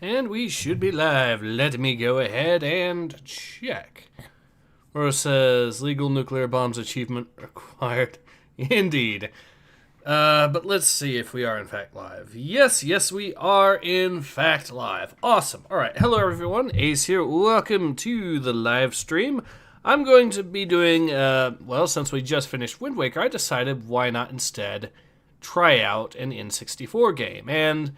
And we should be live. Let me go ahead and check. Where it says legal nuclear bombs achievement required. Indeed. But let's see if we are in fact live. Yes, we are in fact live. Awesome. Alright, hello everyone. Ace here. Welcome to the live stream. I'm going to be doing, well, since we just finished Wind Waker, I decided why not instead try out an N64 game. And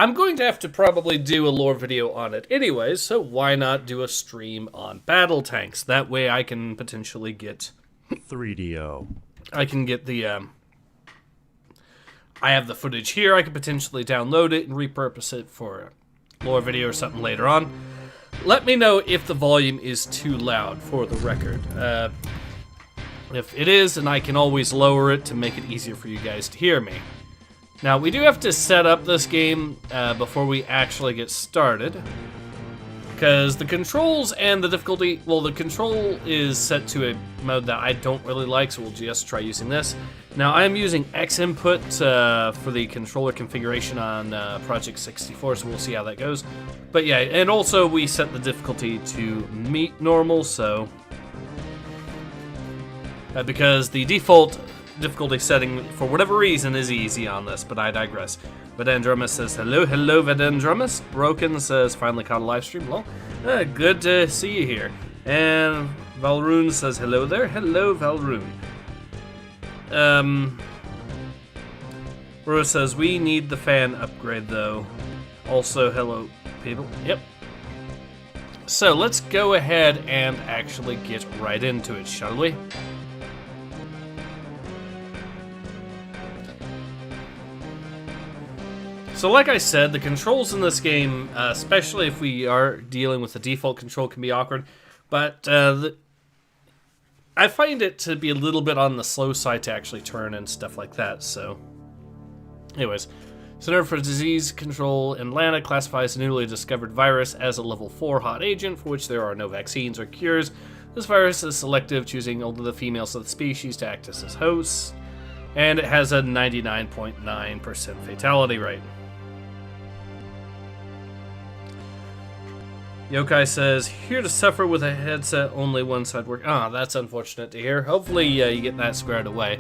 I'm going to have to probably do a lore video on it anyways, so why not do a stream on BattleTanx? That way I can potentially get 3DO. I can get the, I have the footage here. I could potentially download it and repurpose it for a lore video or something later on. Let me know if the volume is too loud for the record. If it is, then I can always lower it to make it easier for you guys to hear me. Now, we do have to set up this game before we actually get started, because the controls and the difficulty, well, the control is set to a mode that I don't really like, so we'll just try using this. Now, I'm using X input for the controller configuration on Project 64, so we'll see how that goes. But yeah, and also we set the difficulty to meet normal, so because the default difficulty setting, for whatever reason, is easy on this, but I digress. Vedandromus says, hello, Vedandromus. Broken says, finally caught a live stream. Well, good to see you here. And Valrune says, hello there. Hello, Valrune. Rose says, we need the fan upgrade, though. Also, hello, people. Yep. So, let's go ahead and actually get right into it, shall we? So like I said, the controls in this game, especially if we are dealing with the default control, can be awkward. But I find it to be a little bit on the slow side to actually turn and stuff like that. So anyways, Center for Disease Control in Atlanta classifies a newly discovered virus as a level 4 hot agent for which there are no vaccines or cures. This virus is selective, choosing only the females of the species to act as its hosts. And it has a 99.9% fatality rate. Yokai says, here to suffer with a headset, only one side work. Ah, that's unfortunate to hear. Hopefully you get that squared away.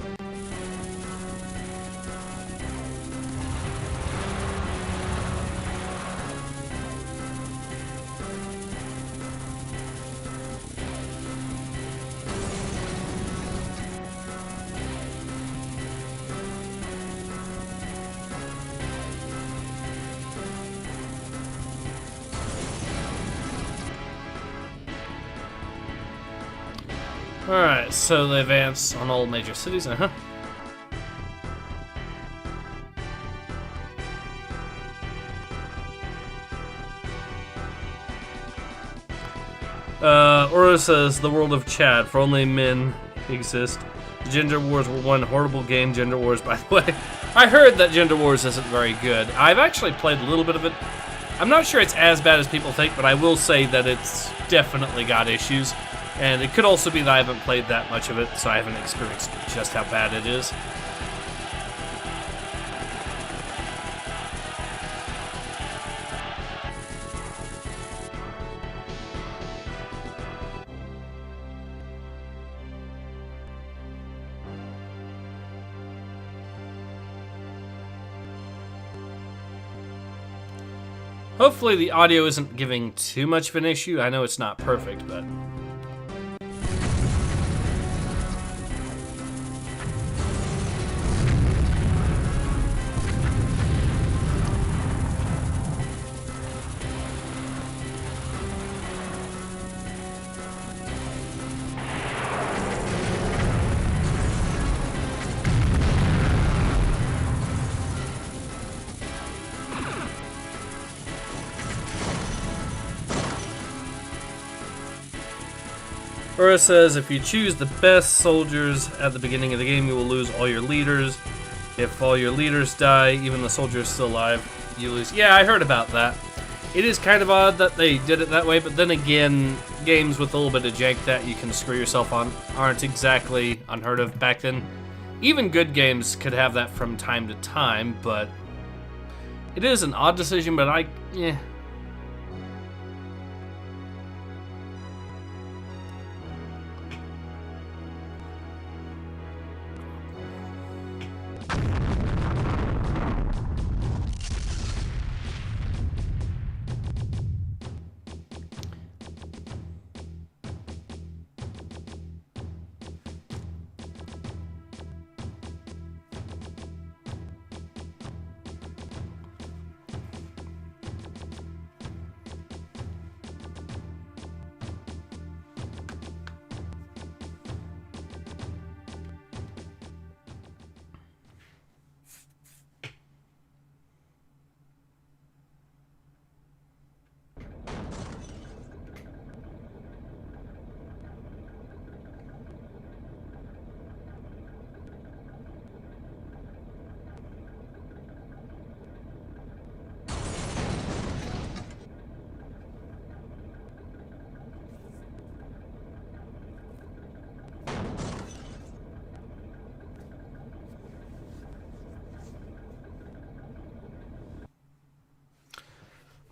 Alright, so they advance on all major cities, Aura says, the world of Chad, for only men exist. The Gender Wars were one horrible game, Gender Wars, by the way. I heard that Gender Wars isn't very good. I've actually played a little bit of it. I'm not sure it's as bad as people think, but I will say that it's definitely got issues. And it could also be that I haven't played that much of it, so I haven't experienced just how bad it is. Hopefully the audio isn't giving too much of an issue. I know it's not perfect, but Ura says, if you choose the best soldiers at the beginning of the game, you will lose all your leaders. If all your leaders die, even the soldiers still alive, you lose. Yeah, I heard about that. It is kind of odd that they did it that way, but then again, games with a little bit of jank that you can screw yourself on aren't exactly unheard of back then. Even good games could have that from time to time, but it is an odd decision, but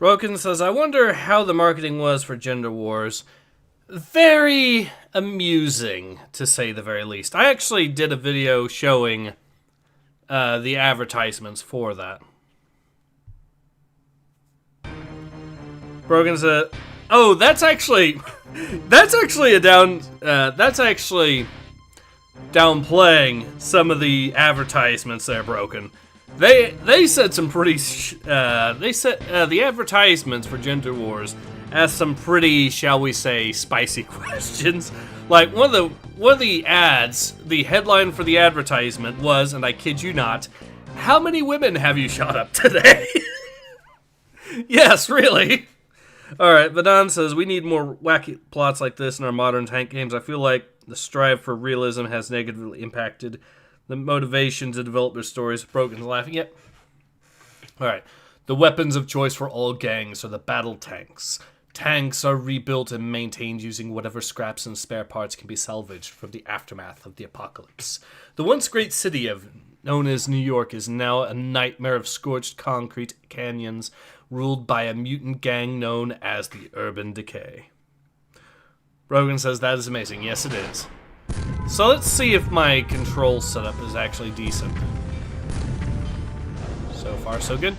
Broken says, I wonder how the marketing was for Gender Wars. Very amusing, to say the very least. I actually did a video showing the advertisements for that. Broken said, oh, that's actually downplaying some of the advertisements there, Broken. They said some pretty the advertisements for Gender Wars asked some pretty, shall we say, spicy questions. Like one of the ads, the headline for the advertisement was, and I kid you not, how many women have you shot up today? Yes, really. Alright, Vadan says, we need more wacky plots like this in our modern tank games. I feel like the strive for realism has negatively impacted the motivation to develop their stories. Broken's laughing. Yep. Alright. The weapons of choice for all gangs are the battle tanks. Tanks are rebuilt and maintained using whatever scraps and spare parts can be salvaged from the aftermath of the apocalypse. The once great city known as New York is now a nightmare of scorched concrete canyons ruled by a mutant gang known as the Urban Decay. Brogan says that is amazing. Yes, it is. So let's see if my control setup is actually decent. So far, so good.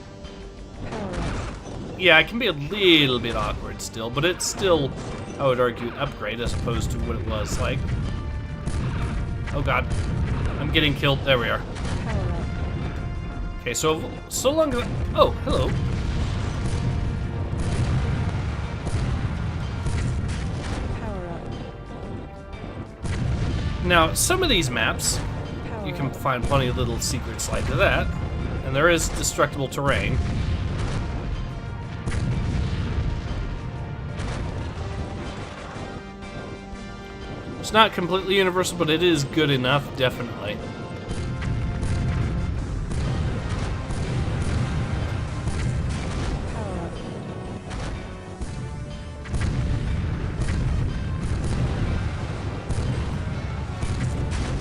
Yeah, it can be a little bit awkward still, but it's still, I would argue, an upgrade as opposed to what it was like. Oh god. I'm getting killed. There we are. Okay, so long as oh, hello. Now, some of these maps, you can find plenty of little secrets like that, and there is destructible terrain. It's not completely universal, but it is good enough, definitely.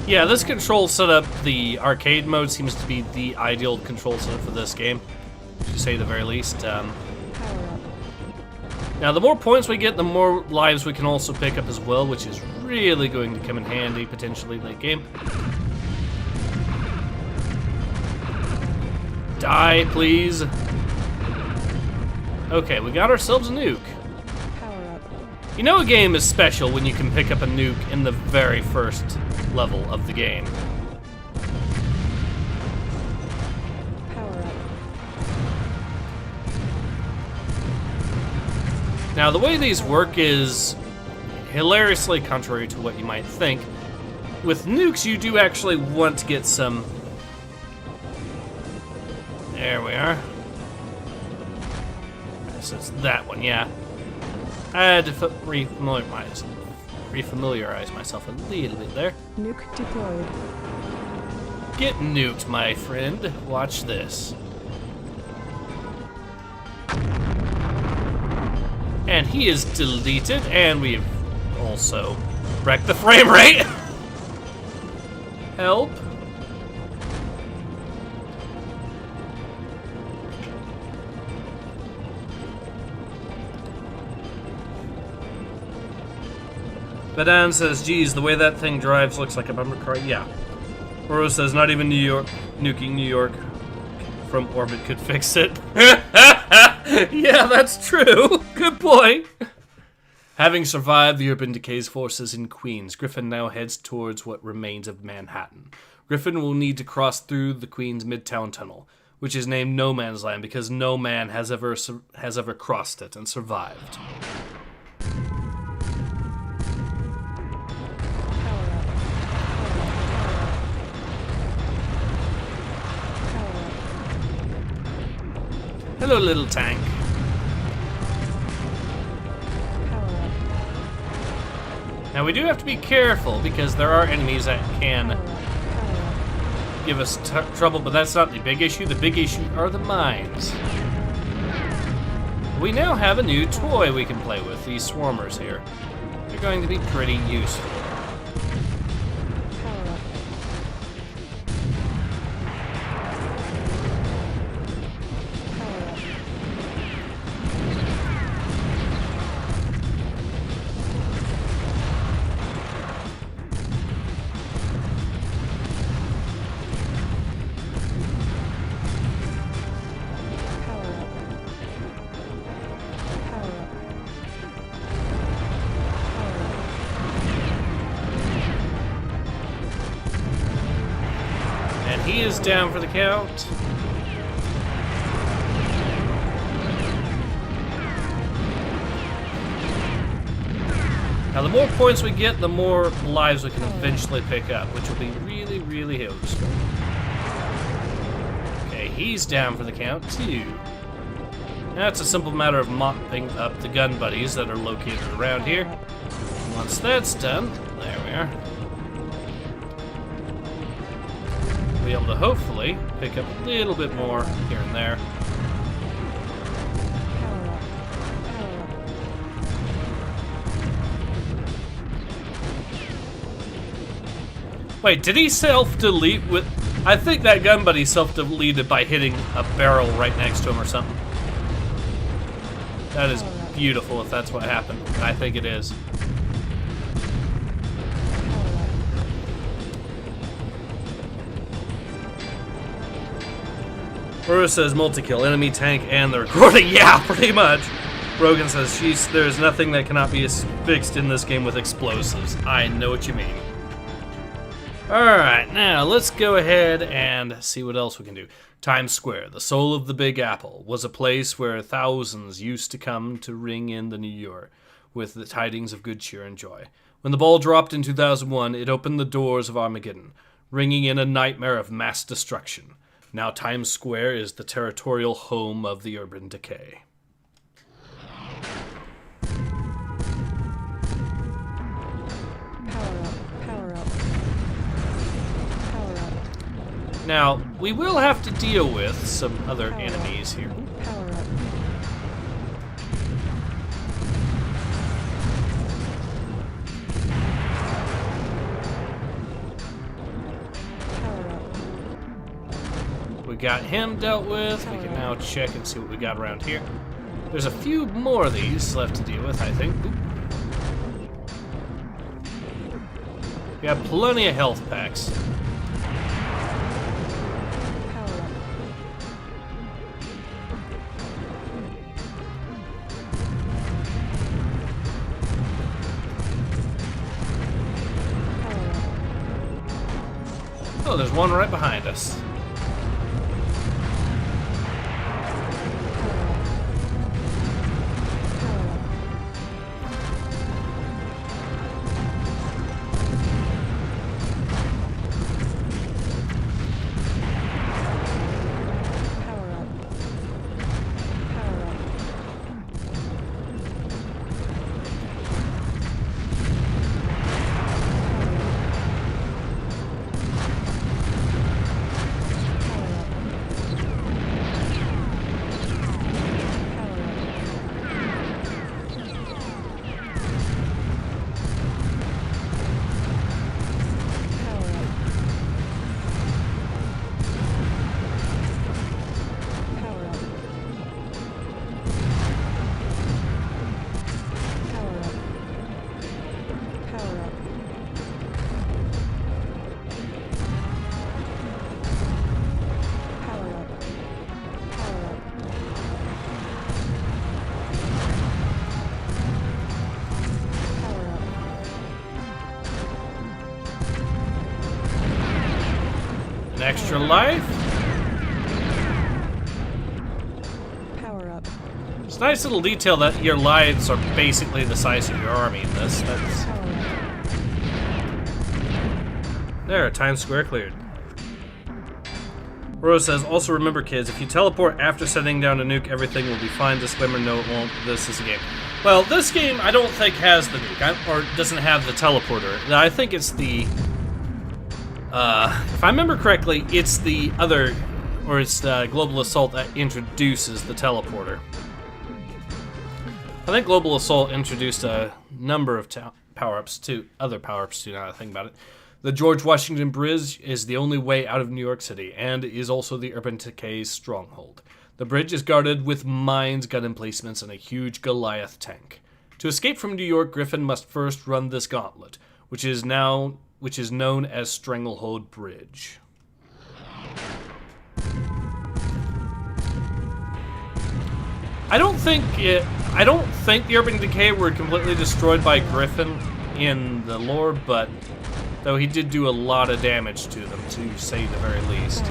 Yeah, this control setup, the arcade mode, seems to be the ideal control setup for this game, to say the very least. Now, the more points we get, the more lives we can also pick up as well, which is really going to come in handy, potentially, late game. Die, please. Okay, we got ourselves a nuke. You know a game is special when you can pick up a nuke in the very first level of the game. Now, the way these work is hilariously contrary to what you might think. With nukes, you do actually want to get some... There we are. So it's that one, yeah. I had to refamiliarize myself a little bit there. Nuke deployed. Get nuked, my friend. Watch this. And he is deleted, and we've also wrecked the frame rate. Help. Badan says, geez, the way that thing drives looks like a bumper car. Yeah. Rose says, not even New York, nuking New York from orbit could fix it. Yeah, that's true. Good point. Having survived the Urban Decay's forces in Queens, Griffin now heads towards what remains of Manhattan. Griffin will need to cross through the Queens Midtown Tunnel, which is named No Man's Land because no man has ever crossed it and survived. Hello, little tank. Now we do have to be careful because there are enemies that can give us trouble, but that's not the big issue. The big issue are the mines. We now have a new toy we can play with, these swarmers here. They're going to be pretty useful. he is down for the count. Now, the more points we get, the more lives we can eventually pick up, which will be really, really useful. Okay, he's down for the count, too. Now, it's a simple matter of mopping up the gun buddies that are located around here. Once that's done, there we are. We'll be able to hopefully pick up a little bit more here and there. Wait, did he self-delete with... I think that gun buddy self-deleted by hitting a barrel right next to him or something. That is beautiful if that's what happened. I think it is. Rora says multi-kill, enemy tank, and the recording. Yeah, pretty much. Rogan says, "Jeez, there's nothing that cannot be fixed in this game with explosives." I know what you mean. Alright, now let's go ahead and see what else we can do. Times Square, the soul of the Big Apple, was a place where thousands used to come to ring in the new year with the tidings of good cheer and joy. When the ball dropped in 2001, it opened the doors of Armageddon, ringing in a nightmare of mass destruction. Now Times Square is the territorial home of the urban decay. Now, we will have to deal with some other enemies here. We got him dealt with. We can now check and see what we got around here. There's a few more of these left to deal with, I think. Oop. We have plenty of health packs. Oh, there's one right behind us. Extra life. Power up. It's a nice little detail that your lives are basically the size of your army in this. There, Times Square cleared. Rose says, also remember kids, if you teleport after setting down a nuke, everything will be fine. Disclaimer, no it won't. This is a game. Well, this game I don't think has the nuke, or doesn't have the teleporter. I think it's the... if I remember correctly, it's the other, or it's the Global Assault that introduces the teleporter. I think Global Assault introduced a number of power-ups too, other power-ups too, now that I think about it. The George Washington Bridge is the only way out of New York City, and is also the Urban Decay's stronghold. The bridge is guarded with mines, gun emplacements, and a huge Goliath tank. To escape from New York, Griffin must first run this gauntlet, which is known as Stranglehold Bridge. I don't think the Urban Decay were completely destroyed by Griffin in the lore, but Though he did do a lot of damage to them, to say the very least.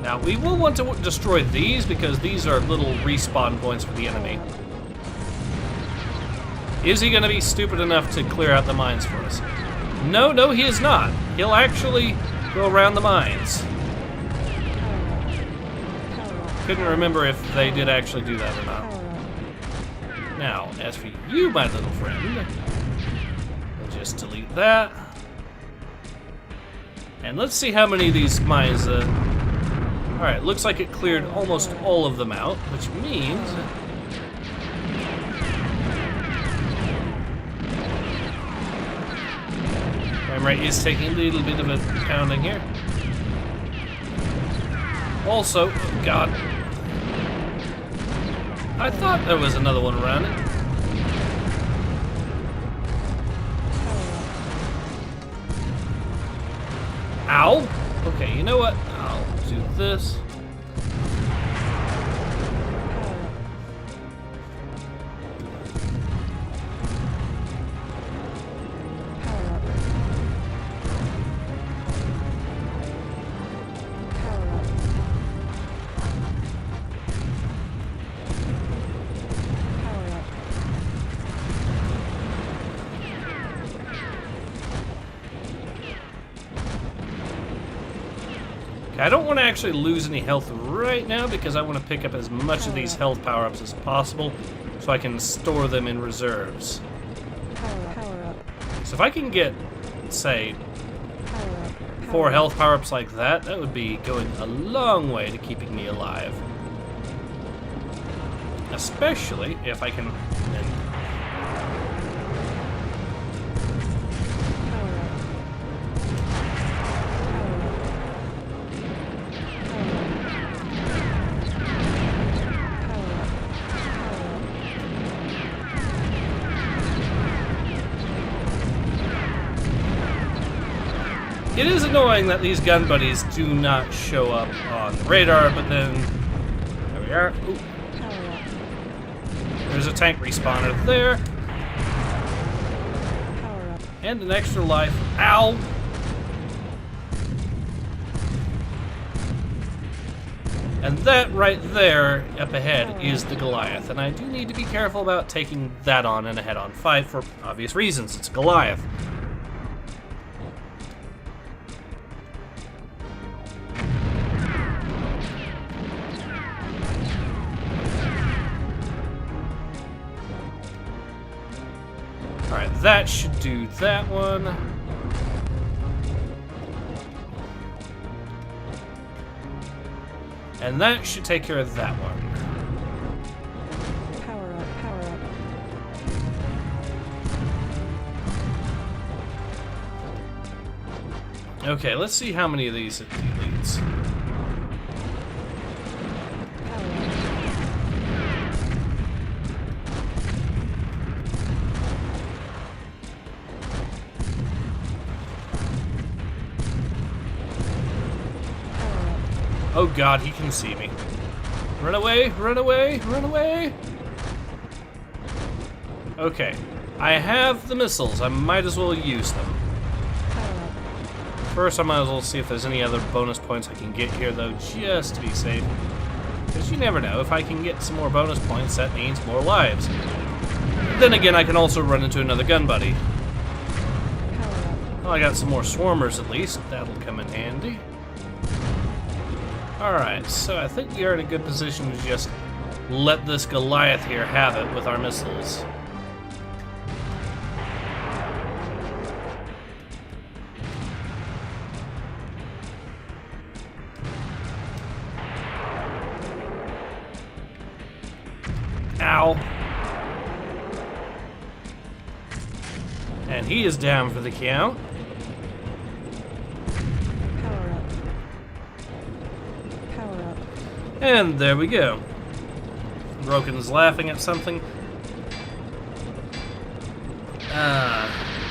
Now, we will want to destroy these because these are little respawn points for the enemy. Is he going to be stupid enough to clear out the mines for us? No, no, he is not. He'll actually go around the mines. Couldn't remember if they did actually do that or not. Now, as for you, my little friend, we'll just delete that. And let's see how many of these mines... Alright, looks like it cleared almost all of them out, which means... frame rate is taking a little bit of a pounding here. Also, oh god. I thought there was another one around it. Ow! Okay, you know what? I'll do this. I don't want to actually lose any health right now because I want to pick up as much of these health power-ups as possible so I can store them in reserves. So if I can get, say, 4 health power-ups like that, that would be going a long way to keeping me alive. Especially if I can... It is annoying that these gun buddies do not show up on the radar, but then... There we are. Ooh. There's a tank respawner there. And an extra life. Ow! And that right there, up ahead, is the Goliath. And I do need to be careful about taking that on in a head-on fight for obvious reasons. It's Goliath. Alright, that should do that one. And that should take care of that one. Power up, power up. Okay, let's see how many of these it deletes. Oh god, he can see me. Run away, run away, run away! Okay, I have the missiles. I might as well use them. First, I might as well see if there's any other bonus points I can get here, though, just to be safe. Because you never know. If I can get some more bonus points, that means more lives. Then again, I can also run into another gun buddy. Well, I got some more swarmers, at least. That'll come in handy. Alright, so I think we are in a good position to just let this Goliath here have it with our missiles. Ow. And he is down for the count. Power And there we go. Broken's laughing at something.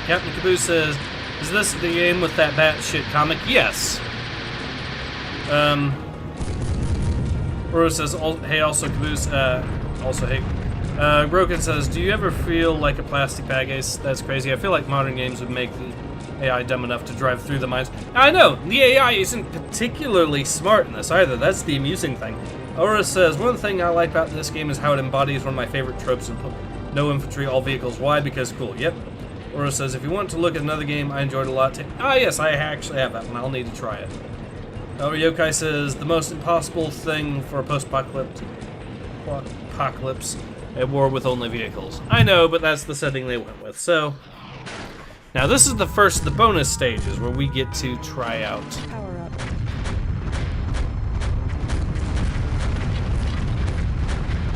Captain Caboose says, is this the game with that batshit comic? Yes. Rose says, hey, also Caboose, also hey. Broken says, do you ever feel like a plastic bag ace? That's crazy. I feel like modern games would make the AI dumb enough to drive through the mines. I know, the AI isn't particularly smart in this either. That's the amusing thing. Aura says, one thing I like about this game is how it embodies one of my favorite tropes in no infantry, all vehicles. Why? Because cool. Yep. Aura says, if you want to look at another game I enjoyed a lot. Yes, I actually have that one. I'll need to try it. Yokai says, the most impossible thing for a post-apocalypse, a war with only vehicles. I know, but that's the setting they went with. So, now this is the first of the bonus stages where we get to try out. Power up.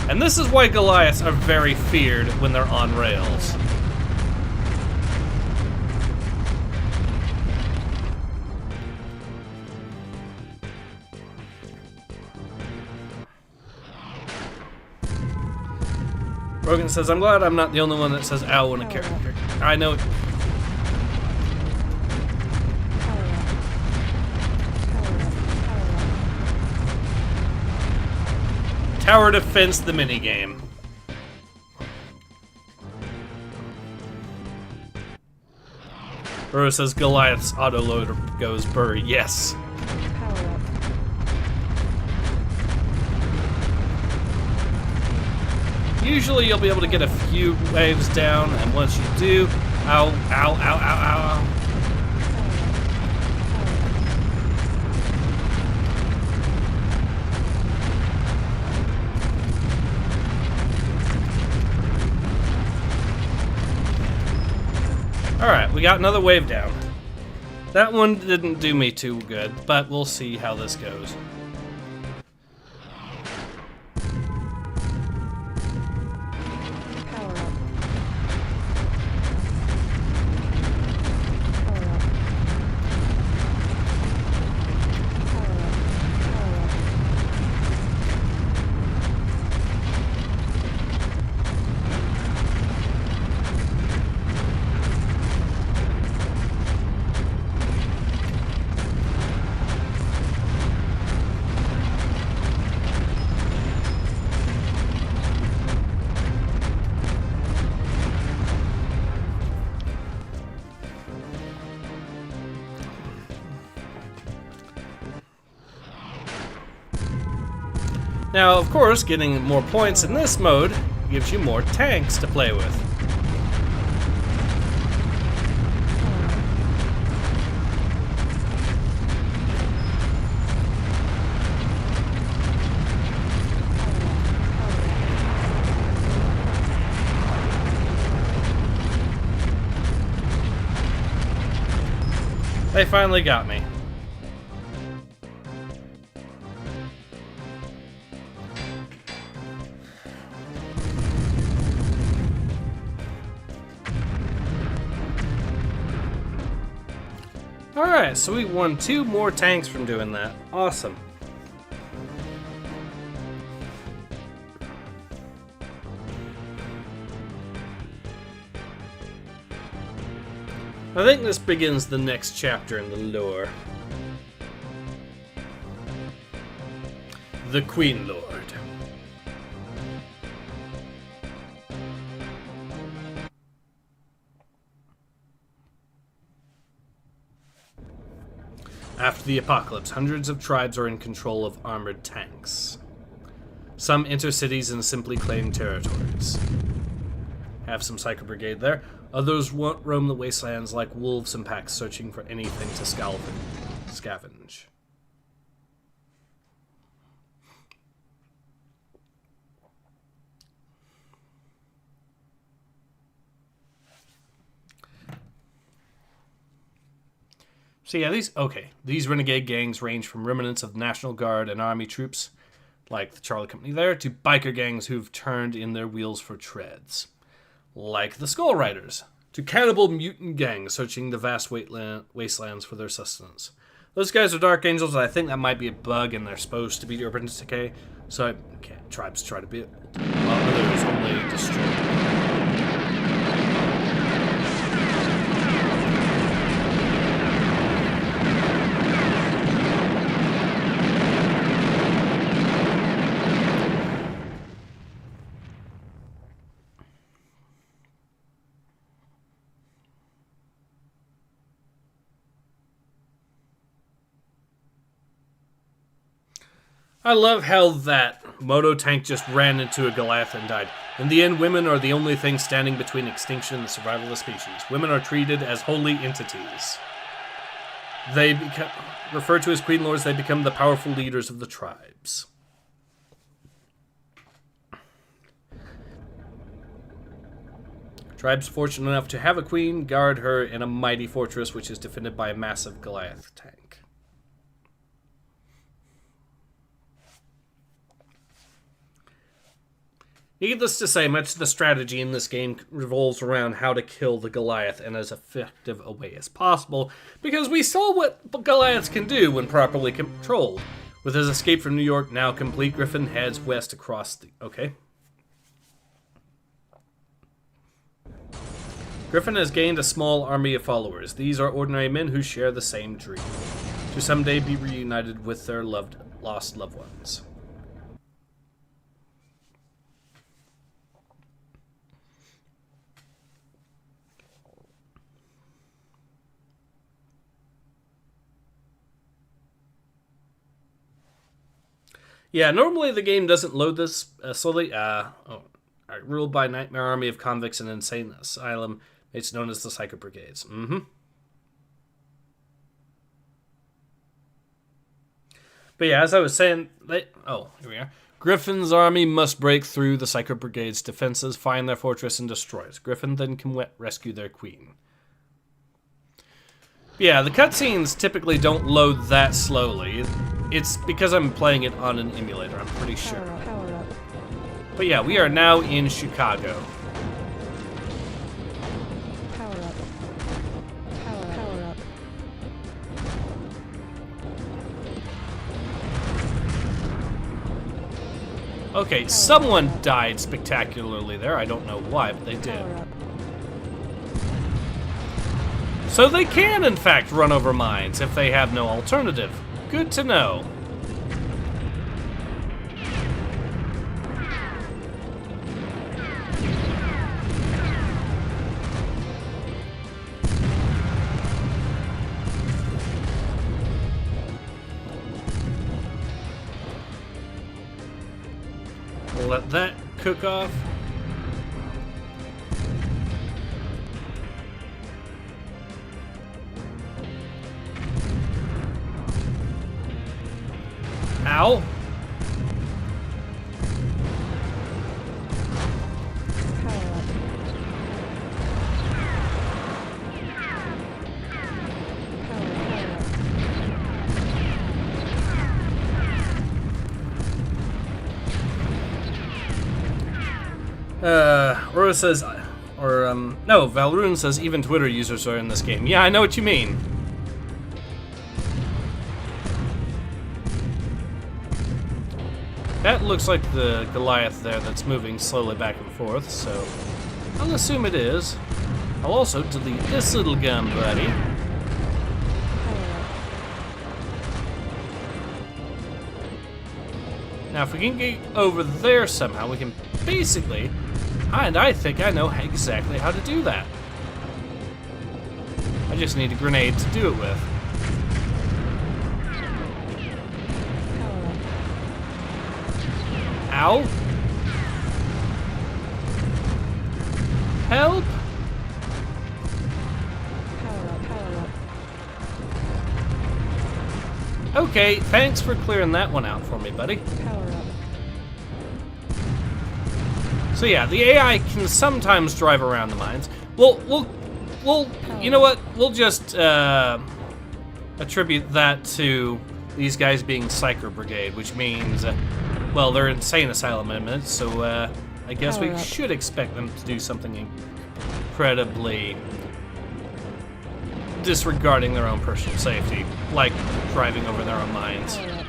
And this is why Goliaths are very feared when they're on rails. Rogan says, I'm glad I'm not the only one that says ow when a character. I know. Tower defense, the minigame. Rose says Goliath's autoloader goes burr. Yes. Power up. Usually you'll be able to get a few waves down, and once you do, ow, ow, ow, ow, ow, ow. Alright, we got another wave down. That one didn't do me too good, but we'll see how this goes. Power up. Now, of course, getting more points in this mode gives you more tanks to play with. They finally got me. Alright, so we won 2 more tanks from doing that. Awesome. I think this begins the next chapter in the lore. The Queen Lord. After the apocalypse, hundreds of tribes are in control of armored tanks. Some enter cities and simply claim territories. Have some Psycho Brigade there. Others roam the wastelands like wolves in packs, searching for anything to scavenge. So yeah, these renegade gangs range from remnants of National Guard and Army troops, like the Charlie Company there, to biker gangs who've turned in their wheels for treads, like the Skull Riders, to cannibal mutant gangs searching the vast wastelands for their sustenance. Those guys are Dark Angels, and I think that might be a bug, and they're supposed to be Urban Decay. So, okay, tribes try to be it. While others only destroy. I love how that Moto tank just ran into a Goliath and died. In the end, women are the only thing standing between extinction and the survival of the species. Women are treated as holy entities. They become, referred to as Queen Lords, they become the powerful leaders of the tribes. Tribes fortunate enough to have a queen guard her in a mighty fortress which is defended by a massive Goliath tank. Needless to say, much of the strategy in this game revolves around how to kill the Goliath in as effective a way as possible, because we saw what Goliaths can do when properly controlled. With his escape from New York now complete, Griffin heads west across the... Okay. Griffin has gained a small army of followers. These are ordinary men who share the same dream, to someday be reunited with their lost loved ones. Yeah, normally the game doesn't load this slowly. Ruled by nightmare army of convicts and insane asylum. It's known as the Psycho Brigades. But yeah, as I was saying, here we are. Griffin's army must break through the Psycho Brigade's defenses, find their fortress, and destroy it. Griffin then can rescue their queen. Yeah, the cutscenes typically don't load that slowly. It's because I'm playing it on an emulator, I'm pretty sure. Power up. But yeah, we are now in Chicago. Power up. Power up. Okay, someone died spectacularly there. I don't know why, but they did. Power up. So they can, in fact, run over mines if they have no alternative. Good to know. We'll let that cook off. Ow. Rose says, no, Valrune says even Twitter users are in this game. Yeah, I know what you mean. That looks like the Goliath there that's moving slowly back and forth, so I'll assume it is. I'll also delete this little gun, buddy. Now, if we can get over there somehow, we can basically, and I think I know exactly how to do that. I just need a grenade to do it with. Ow. Help. Power up. Okay, thanks for clearing that one out for me, buddy. Power up. So yeah, the AI can sometimes drive around the mines. We'll you know what? We'll just attribute that to these guys being Psycho Brigade, which means, well, they're insane asylum inmates, so I guess we should expect them to do something incredibly disregarding their own personal safety, like driving over their own mines. Power up.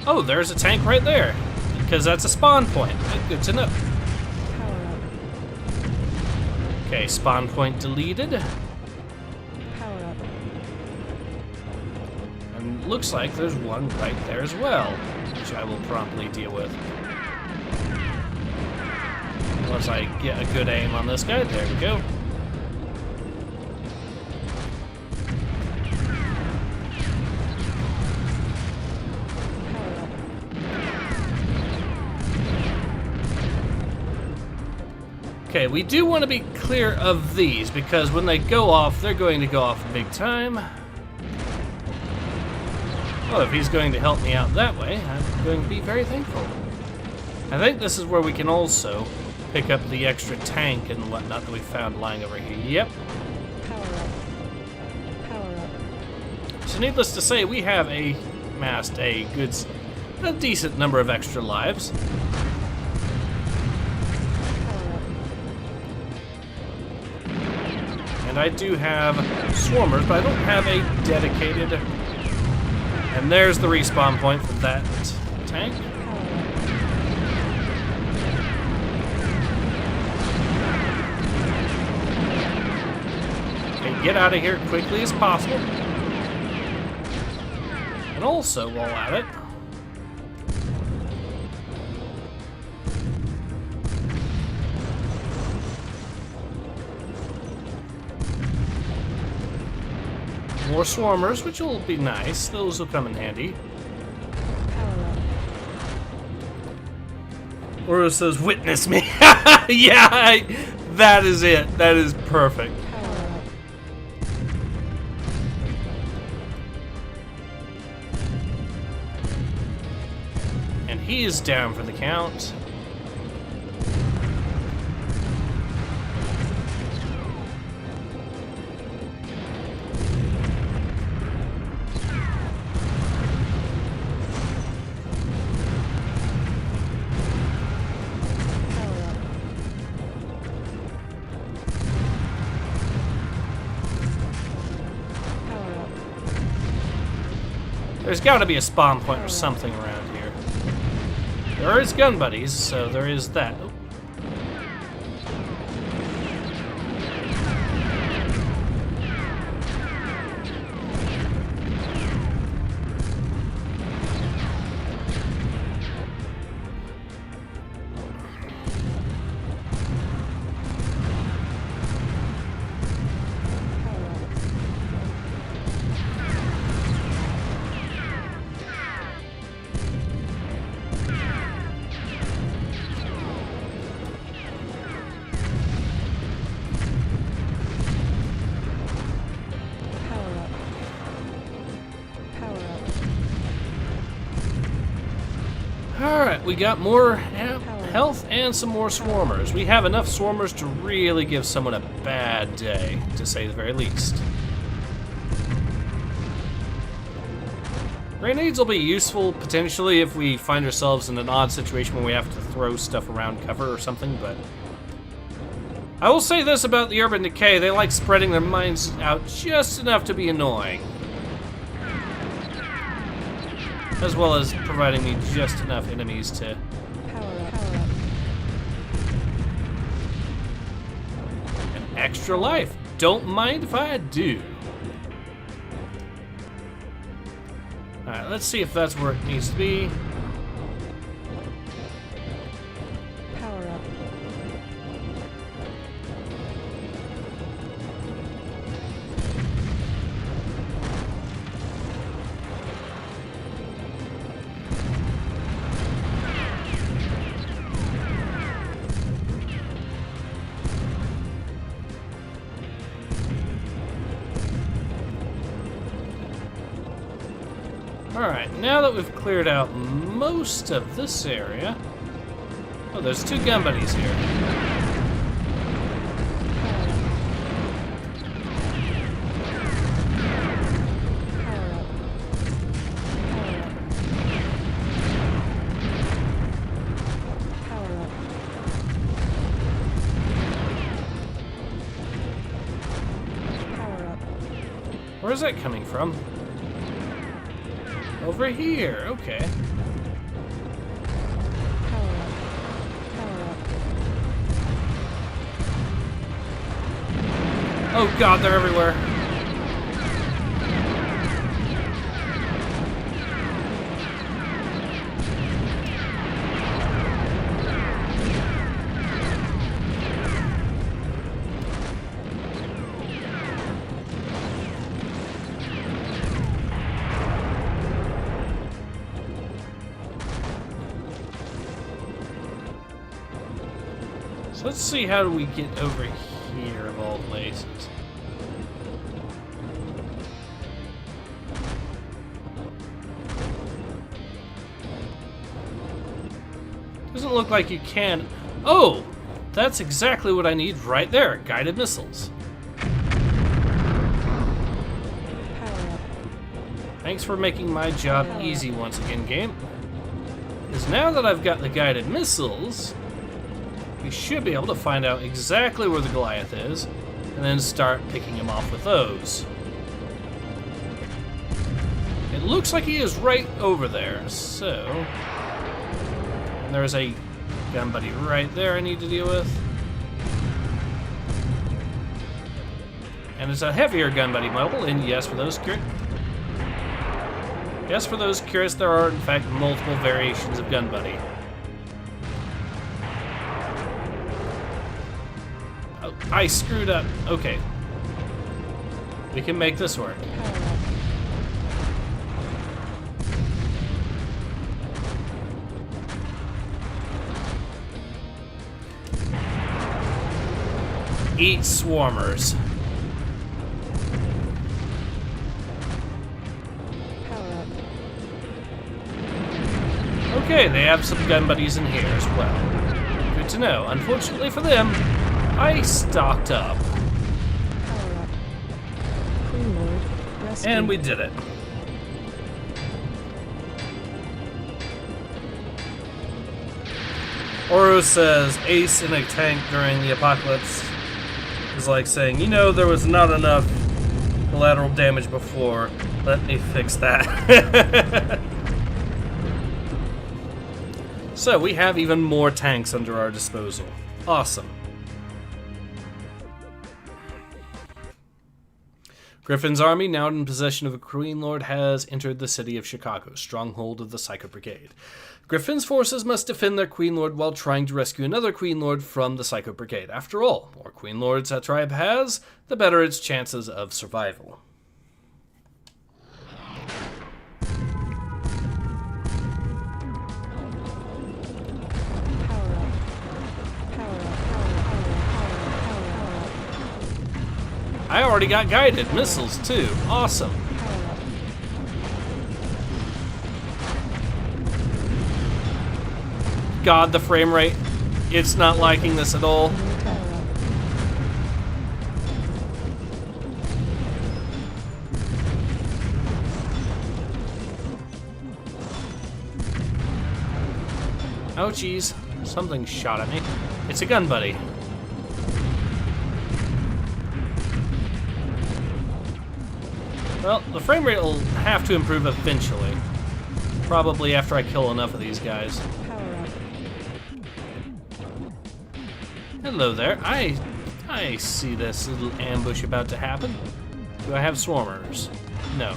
Oh, there's a tank right there, because that's a spawn point. Good to know. Power up. Okay, spawn point deleted. Power up. And looks like there's one right there as well, which I will promptly deal with. Once I get a good aim on this guy, there we go. Power up. Okay, we do want to be clear of these, because when they go off, they're going to go off big time. Well, if he's going to help me out that way, I'm going to be very thankful. I think this is where we can also pick up the extra tank and whatnot that we found lying over here. Yep. Power up. Power up. So needless to say, we have amassed a decent number of extra lives. Power up. And I do have swarmers, but I don't have a dedicated. And there's the respawn point for that tank. Power up. Okay, get out of here quickly as possible. And also, while at it, more swarmers, which will be nice. Those will come in handy. Power up. Or it says, "Witness me." Yeah, that is it. That is perfect. Power up. And he is down for the count. Power up. Power up. There's got to be a spawn point or something around here. There is gun buddies, so there is that. Oh. Power up. Power up. Alright, we got more health and some more swarmers. We have enough swarmers to really give someone a bad day, to say the very least. Grenades will be useful, potentially, if we find ourselves in an odd situation where we have to throw stuff around cover or something, but I will say this about the Urban Decay, they like spreading their mines out just enough to be annoying. As well as providing me just enough enemies to... Power up. Power up. an extra life. Don't mind if I do. Alright, let's see if that's where it needs to be. Power up. Alright, now that we've cleared out most of this area... Oh, there's two gun buddies here. Power up. Power up. Where's that coming from? Over here, okay. Power up. Power up. Oh god, they're everywhere. So let's see, how do we get over here of all places? Doesn't look like you can. Oh! That's exactly what I need right there. Guided missiles. Power up. Thanks for making my job easy once again, game. Because now that I've got the guided missiles, we should be able to find out exactly where the Goliath is, and then start picking him off with those. It looks like he is right over there, so... And there's a gun buddy right there I need to deal with. And it's a heavier gun buddy model, and yes, for those curious, there are in fact multiple variations of gun buddy. Oh, I screwed up. Okay. We can make this work. Power up. Eat swarmers. Power up. Okay, they have some gun buddies in here as well. Good to know. Unfortunately for them, I stocked up. Power up. Queen Lord. Rescue. And we did it. Oro says, ace in a tank during the apocalypse is like saying, you know, there was not enough collateral damage before. Let me fix that. So we have even more tanks under our disposal. Awesome. Griffin's army, now in possession of a Queen Lord, has entered the city of Chicago, stronghold of the Psycho Brigade. Griffin's forces must defend their Queen Lord while trying to rescue another Queen Lord from the Psycho Brigade. After all, the more Queen Lords a tribe has, the better its chances of survival. I already got guided missiles too. Awesome. God, the frame rate. It's not liking this at all. Oh, geez. Something shot at me. It's a gun buddy. Well, the frame rate will have to improve eventually. Probably after I kill enough of these guys. Power up. Hello there. I see this little ambush about to happen. Do I have swarmers? No.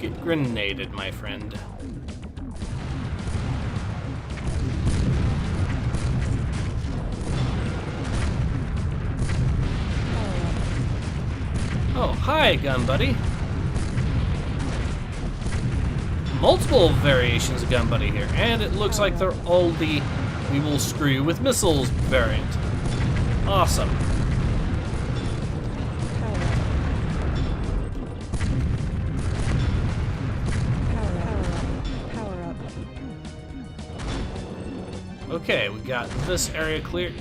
Get grenaded, my friend. Oh, hi, gun buddy. Multiple variations of gun buddy here, and it looks like they're all the we will screw you with missiles variant. Awesome. Power up. Okay, we got this area cleared.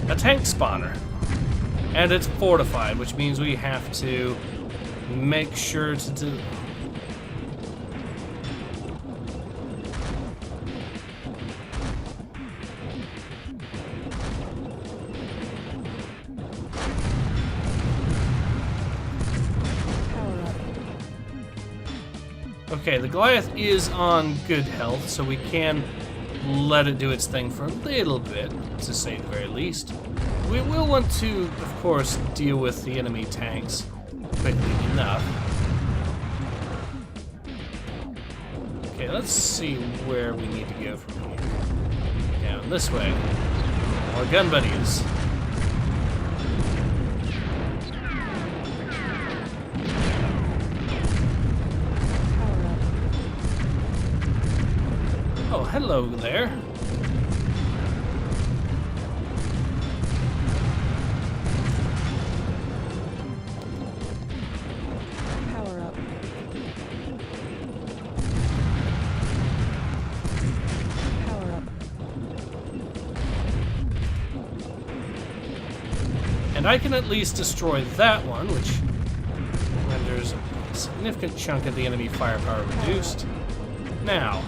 a tank spawner. And it's fortified, which means we have to make sure to do... Okay, the Goliath is on good health, so we can let it do its thing for a little bit, to say the very least. We will want to, of course, deal with the enemy tanks quickly enough. Okay, let's see where we need to go from here. Down this way. More gun buddies. Oh, hello there. Power up. Power up. And I can at least destroy that one, which renders a significant chunk of the enemy firepower reduced. Now,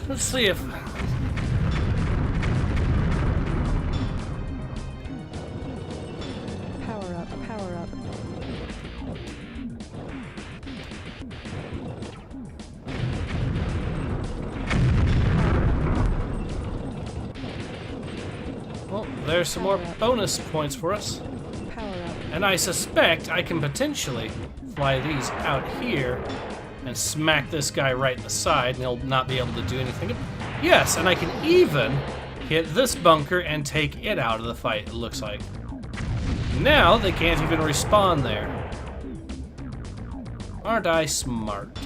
let's see if... Power up. Power up. Well, there's some more bonus points for us. Power up. And I suspect I can potentially fly these out here and smack this guy right in the side, and he'll not be able to do anything. Yes, and I can even hit this bunker and take it out of the fight, it looks like. Now they can't even respawn there. Aren't I smart?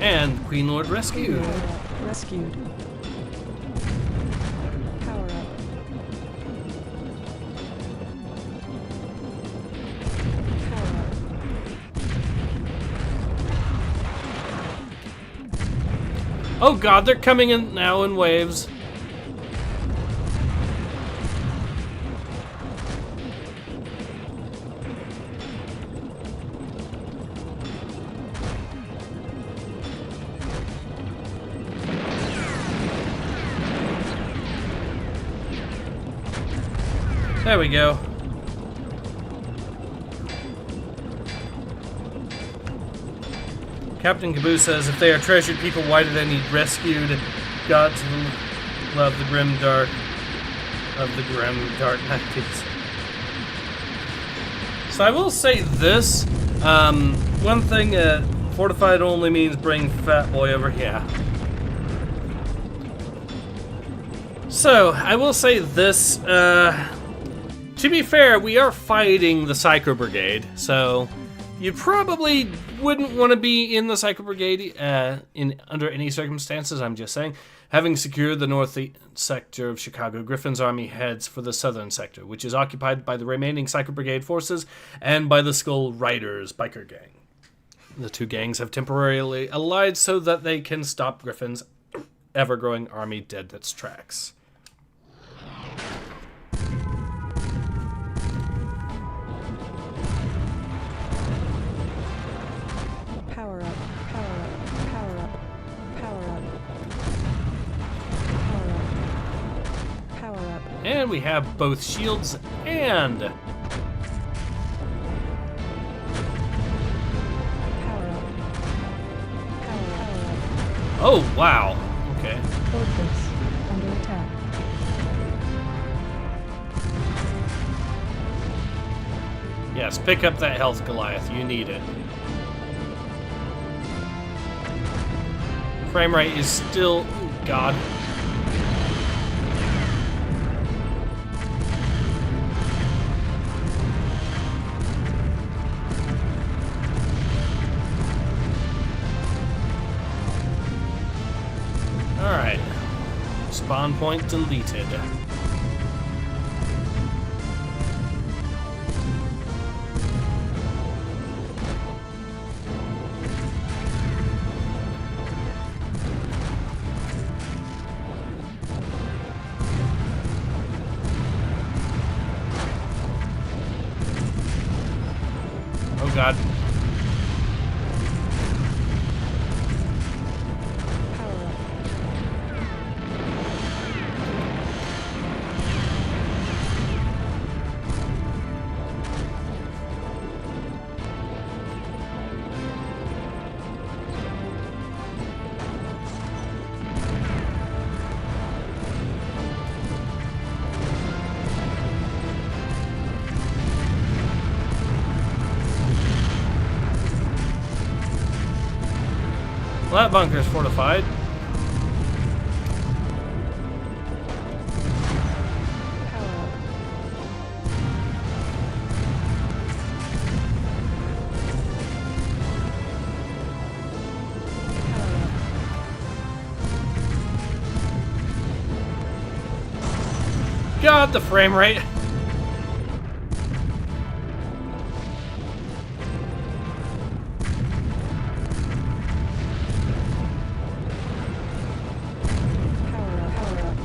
And Queen Lord rescued. Rescued. Power up. Power up. Oh god, they're coming in now in waves. There we go. Captain Caboose says, if they are treasured people, why do they need rescued? God to love the grim dark of the grim dark nights. So I will say this. One thing Fortified only means bring Fat Boy over. Yeah. So, I will say this. To be fair, we are fighting the Psycho Brigade, so you probably wouldn't want to be in the Psycho Brigade under any circumstances, I'm just saying. Having secured the north sector of Chicago, Griffin's army heads for the southern sector, which is occupied by the remaining Psycho Brigade forces and by the Skull Riders biker gang. The two gangs have temporarily allied so that they can stop Griffin's ever-growing army dead in its tracks. Power up, power up, power up, power up, power up, power up. And we have both shields and Power up. Power up. oh wow, okay. Fortress under attack. Yes, pick up that health, Goliath. You need it. Frame rate is still... oh, God. Alright. Spawn point deleted. Oh God. Power up. Well, that bunker is fortified. Power up. Power up. God, the frame rate. Power up. Power up.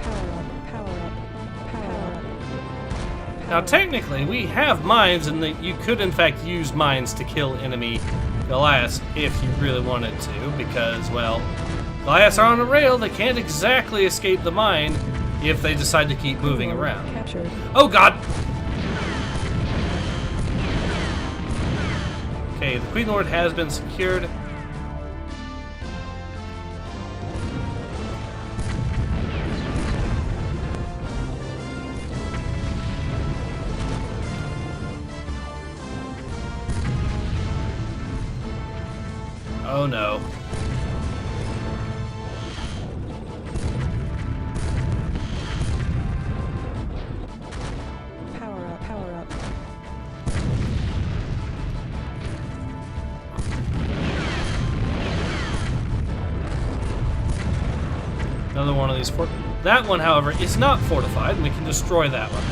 Power up. Power up. Power up. Now, technically, we have mines, and that you could, in fact, use mines to kill enemy Goliaths if you really wanted to, because, well, Goliaths are on a rail. They can't exactly escape the mine if they decide to keep moving around. Captured. Oh, God! Okay, the Queen Lord has been secured. Oh, no. Power up. Power up. Another one of these that one, however, is not fortified, and we can destroy that one.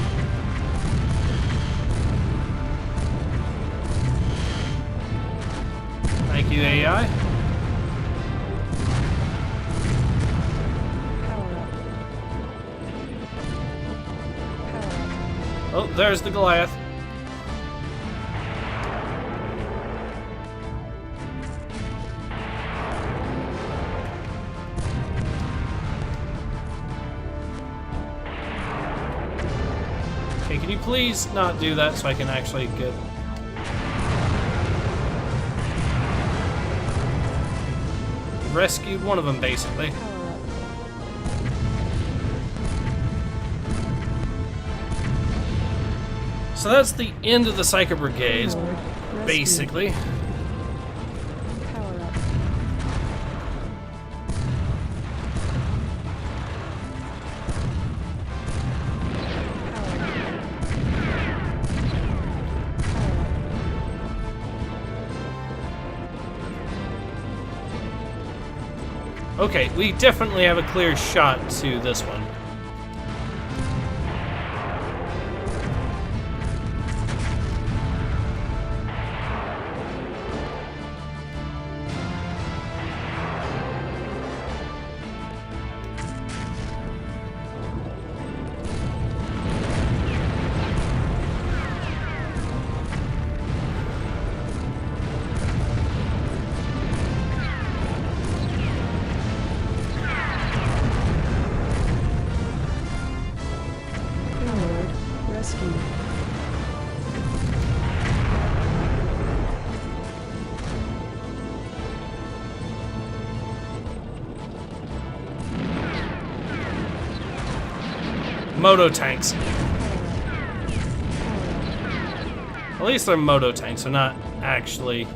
Thank you, AI. Power up. Power up. Oh, there's the Goliath. Okay, can you please not do that so I can actually get... rescued one of them, basically. Power up. So that's the end of the Psycho Brigades, Lord, rescue. basically. Power up. Okay, we definitely have a clear shot to this one. Lord, rescue. Moto tanks. At least they're moto tanks. They're not actually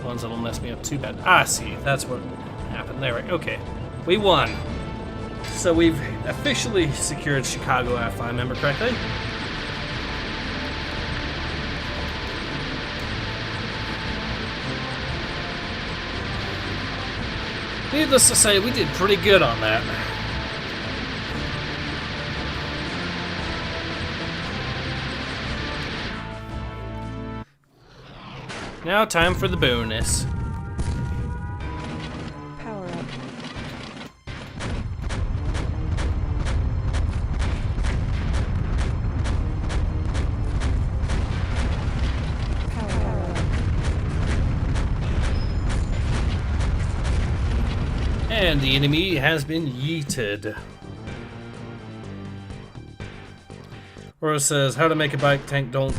ones that'll mess me up too bad. Ah, see, that's what happened there. Okay, we won. So we've officially secured Chicago, if I remember correctly. Needless to say, we did pretty good on that. Now time for the bonus. Power up. Power up. And the enemy has been yeeted. Or says, how to make a bike tank, don't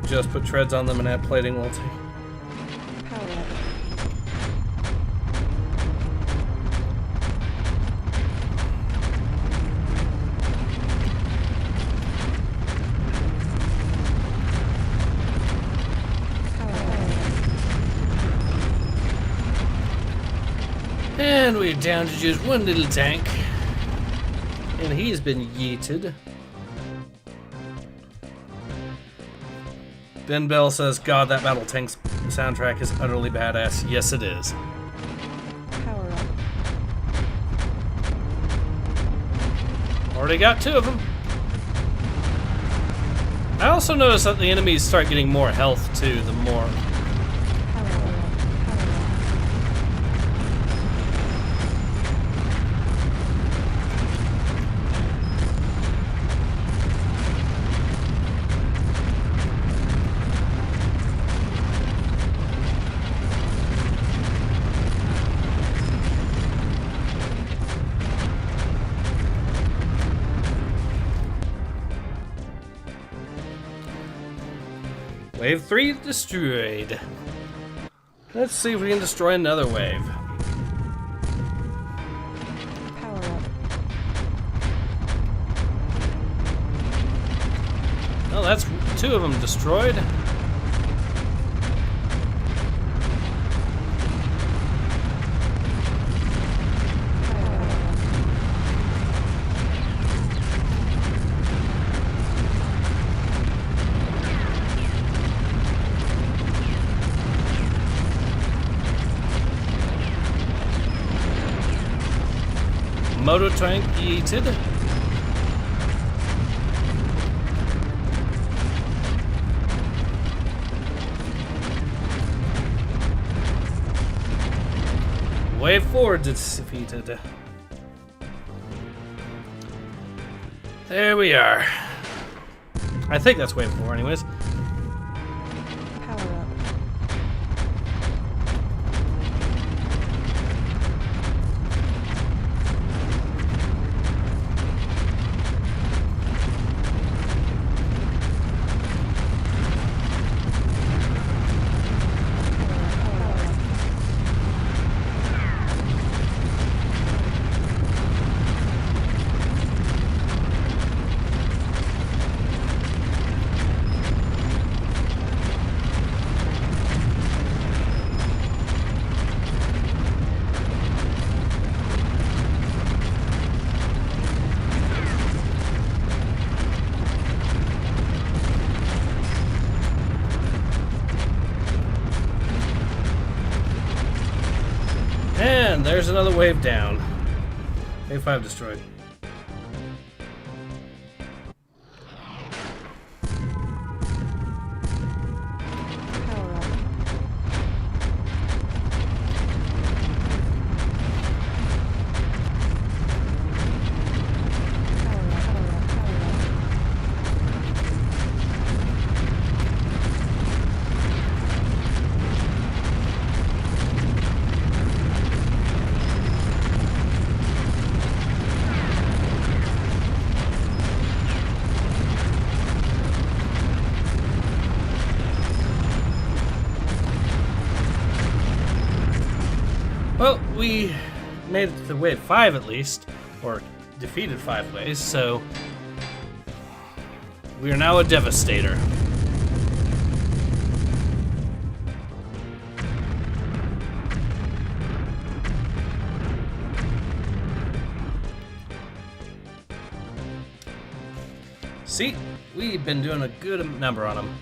just put treads on them and add plating multi. Power up. And we're down to just one little tank. And he's been yeeted. Ben Bell says, God, that BattleTanx soundtrack is utterly badass. Yes, it is. Power up. Already got 2 of them. I also noticed that the enemies start getting more health, too, the more... Power up. Wave 3 destroyed. Let's see if we can destroy another wave. Power up. Oh, that's 2 of them destroyed. Motor tank yeeted. Wave 4 defeated. There we are. I think that's wave 4 anyways. Power up. And there's another wave down. Wave 5 destroyed. Power up. Well, we made it to wave 5 at least, or defeated 5 waves, so we are now a Devastator. See, we've been doing a good number on them.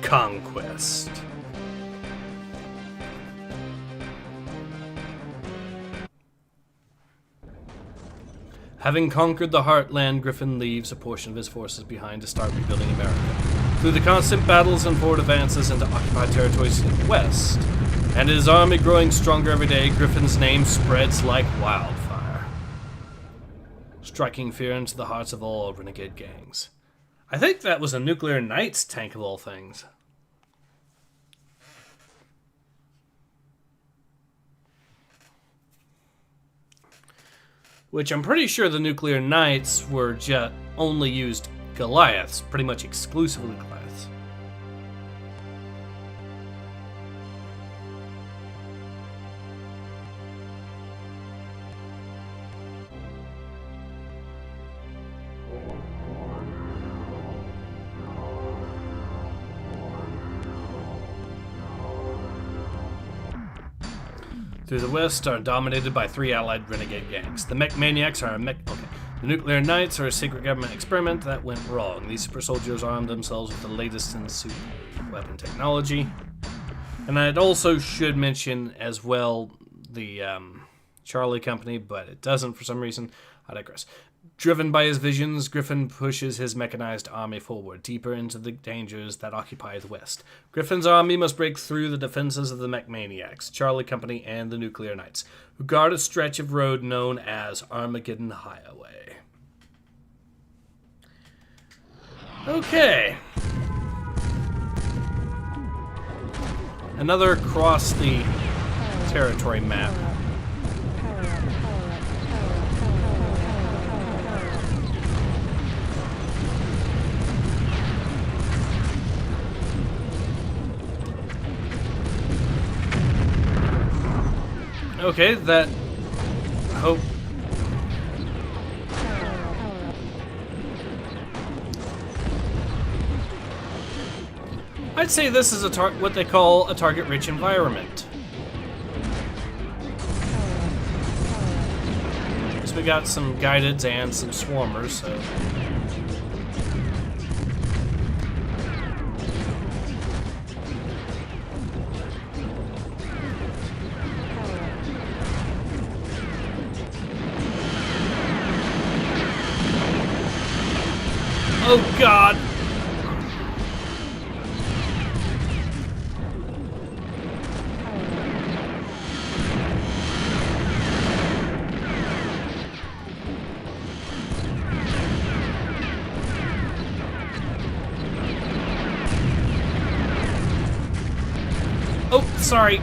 Conquest. Having conquered the Heartland, Griffin leaves a portion of his forces behind to start rebuilding America. Through the constant battles and forward advances into occupied territories in the west, and his army growing stronger every day, Griffin's name spreads like wildfire, striking fear into the hearts of all renegade gangs. I think that was a Nuclear Knights tank of all things. Which I'm pretty sure the Nuclear Knights were just only used Goliaths, pretty much exclusively Goliaths. Through the west are dominated by 3 allied renegade gangs. The Mech Maniacs are The Nuclear Knights are a secret government experiment that went wrong. These super soldiers armed themselves with the latest in super weapon technology. And I also should mention as well the Charlie Company, but it doesn't for some reason. I digress. Driven by his visions, Griffin pushes his mechanized army forward, deeper into the dangers that occupy the West. Griffin's army must break through the defenses of the Mech Maniacs, Charlie Company, and the Nuclear Knights, who guard a stretch of road known as Armageddon Highway. Okay. Another across the territory map. Okay, that hope. I'd say this is a what they call a target-rich environment. Because we got some guideds and some swarmers, so. Oh God! Oh, sorry.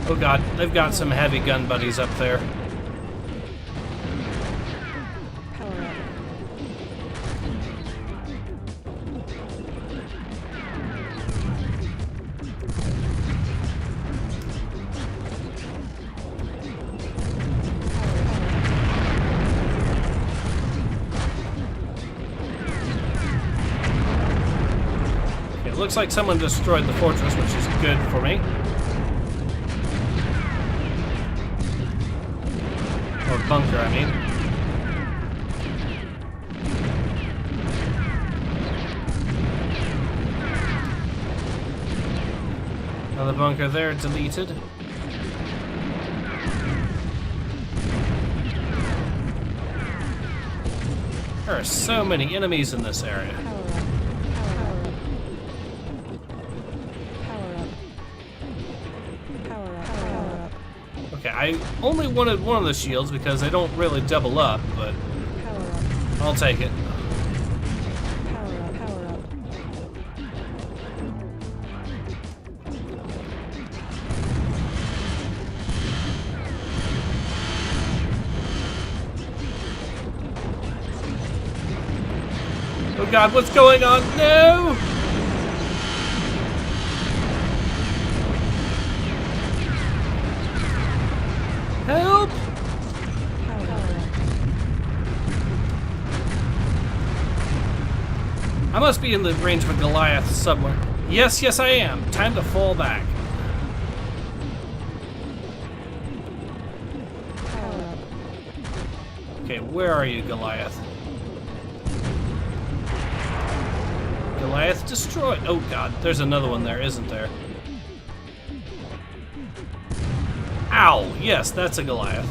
Oh God, they've got some heavy gun buddies up there. looks like someone destroyed the fortress, which is good for me. Or bunker, I mean. Another bunker there, deleted. There are so many enemies in this area. Okay, I only wanted one of the shields because they don't really double up, but I'll take it. Oh God, what's going on? No! Help! I must be in the range of a Goliath somewhere. Yes, yes I am. Time to fall back. Okay, where are you, Goliath? Goliath destroyed. Oh God, there's another one there, isn't there? Ow! Yes, that's a Goliath.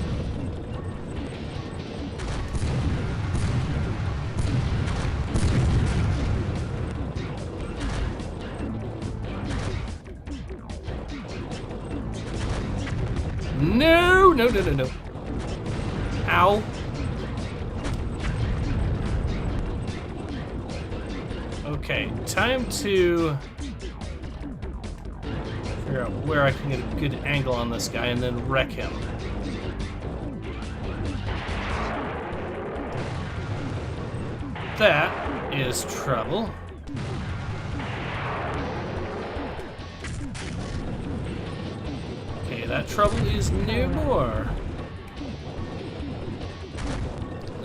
No! No, no, no, no. Ow. Okay, time to figure out where I can get a good angle on this guy and then wreck him. That is trouble. Okay, that trouble is no more.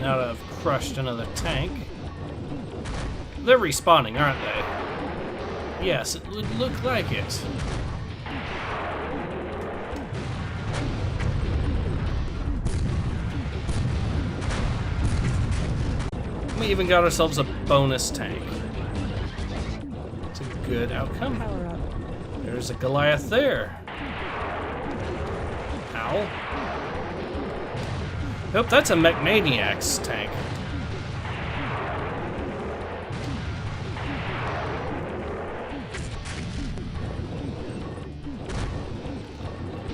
Now that I've crushed another tank. They're respawning, aren't they? Yes, it would look like it. We even got ourselves a bonus tank. It's a good outcome. There's a Goliath there. Ow. Nope, that's a Mechmaniac's tank.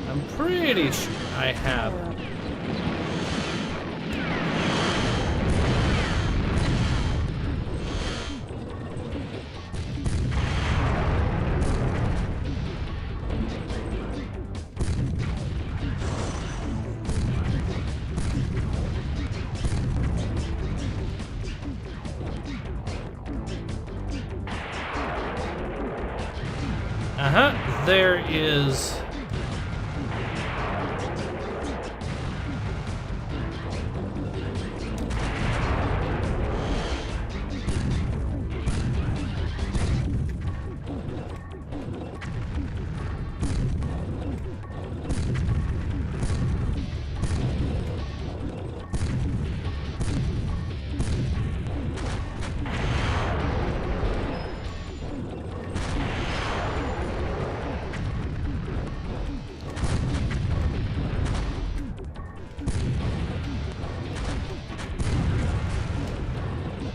I'm pretty sure I have. There is...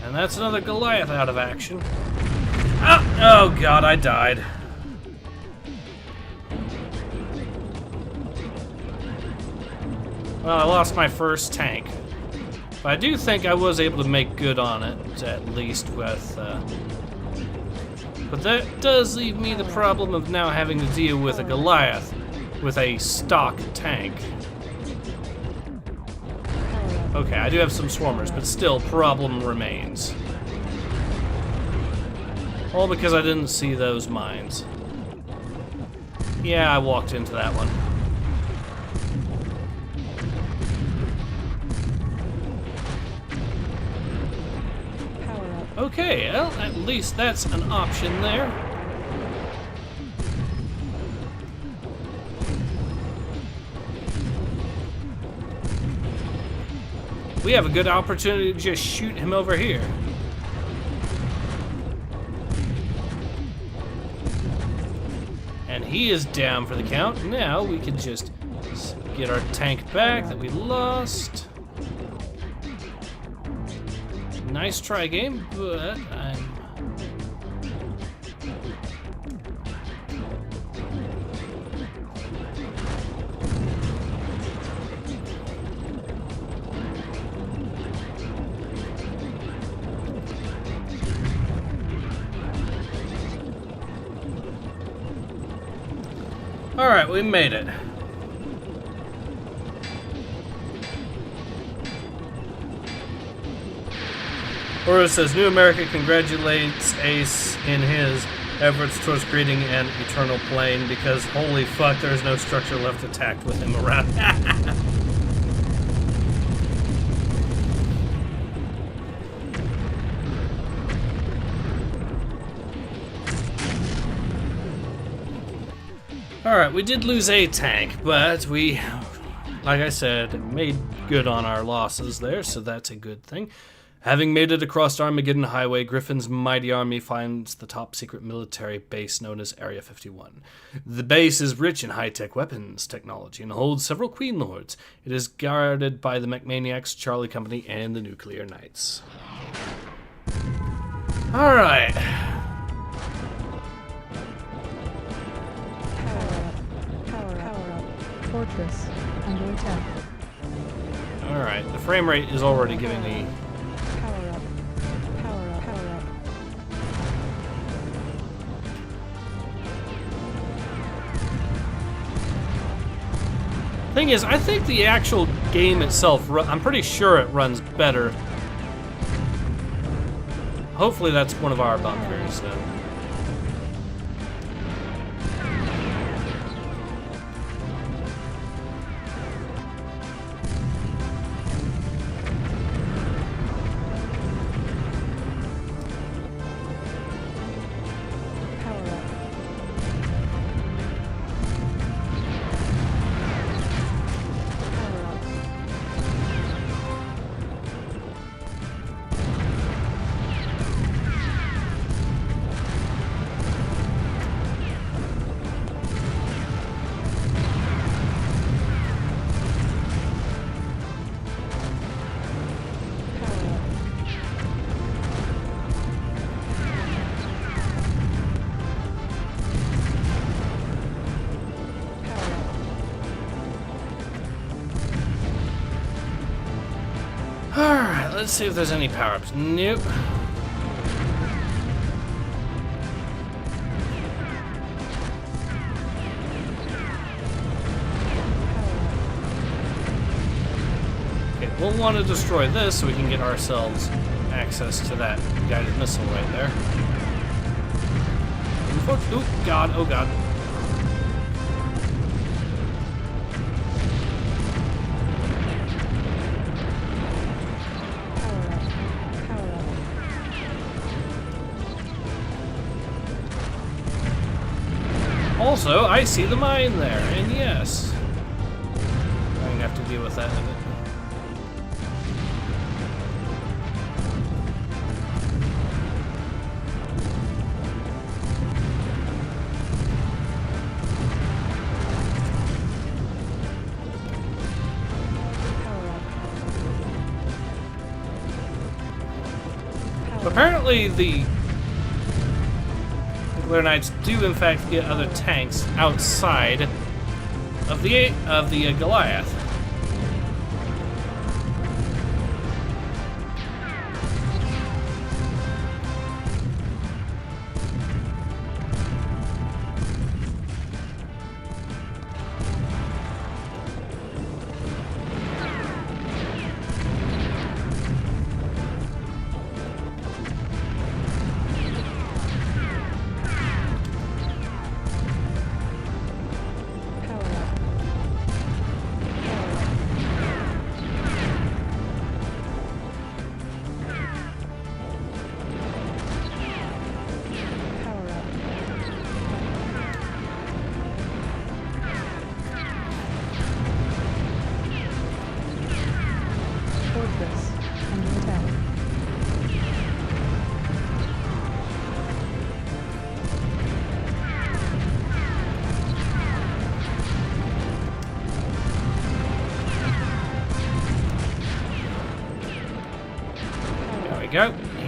And that's another Goliath out of action. Ah! Oh God, I died. Well, I lost my first tank. But I do think I was able to make good on it, at least with... But that does leave me the problem of now having to deal with a Goliath with a stock tank. Okay, I do have some swarmers, but still, problem remains. All because I didn't see those mines. Yeah, I walked into that one. Okay, well, at least that's an option there. we have a good opportunity to just shoot him over here. And he is down for the count. Now we can just get our tank back that we lost. Nice try, game, but I'm... All right, we made it. Oro says, New America congratulates Ace in his efforts towards creating an eternal plane because holy fuck, there's no structure left attacked with him around. Alright, we did lose a tank, but we, like I said, made good on our losses there, so that's a good thing. Having made it across Armageddon Highway, Griffin's mighty army finds the top-secret military base known as Area 51. The base is rich in high-tech weapons technology and holds several Queen Lords. It is guarded by the McManiacs, Charlie Company, and the Nuclear Knights. Alright. Power up. Fortress under attack. Alright, the frame rate is already giving me... Power up. Thing is, I think the actual game itself, I'm pretty sure it runs better. Hopefully that's one of our bunkers, then. Alright, let's see if there's any power-ups. Nope. Okay, we'll want to destroy this so we can get ourselves access to that guided missile right there. Oh god, oh god. Also, I see the mine there, and yes. I'm gonna have to deal with that in a bit. Apparently the Nuclear Knights do in fact get other tanks outside of the Goliath.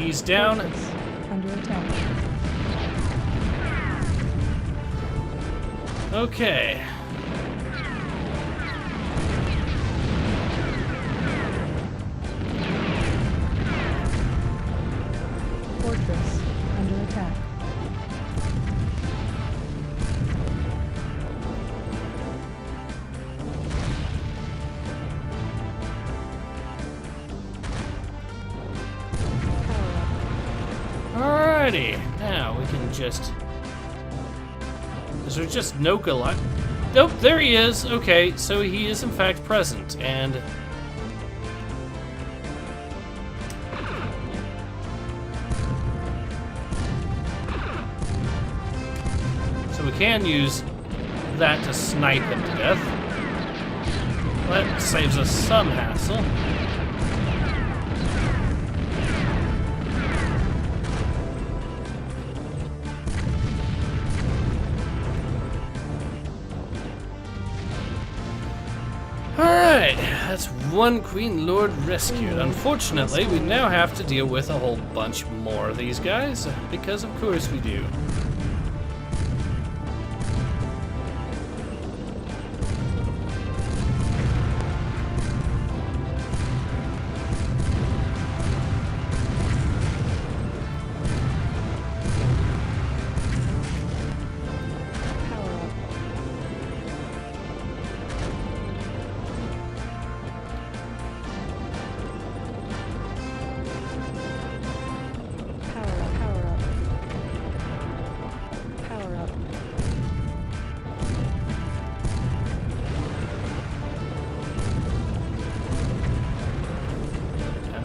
He's down. Fortress under attack. Okay. Fortress under attack. Alrighty. Now we can just... Is there just Noka left? Nope, there he is. Okay, so he is in fact present, and... So we can use that to snipe him to death. That saves us some hassle. Alright, that's one Queen Lord rescued. Unfortunately, we now have to deal with a whole bunch more of these guys, because of course we do.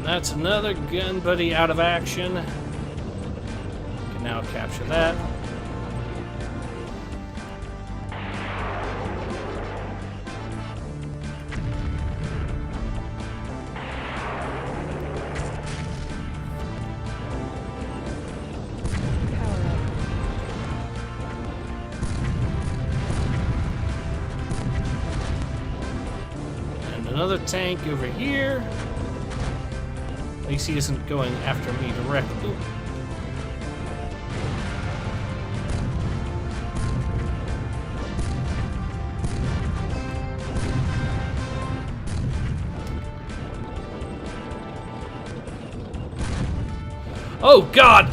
That's another gun buddy out of action. We can now capture that. And another tank over here. At least he isn't going after me directly. Oh, God!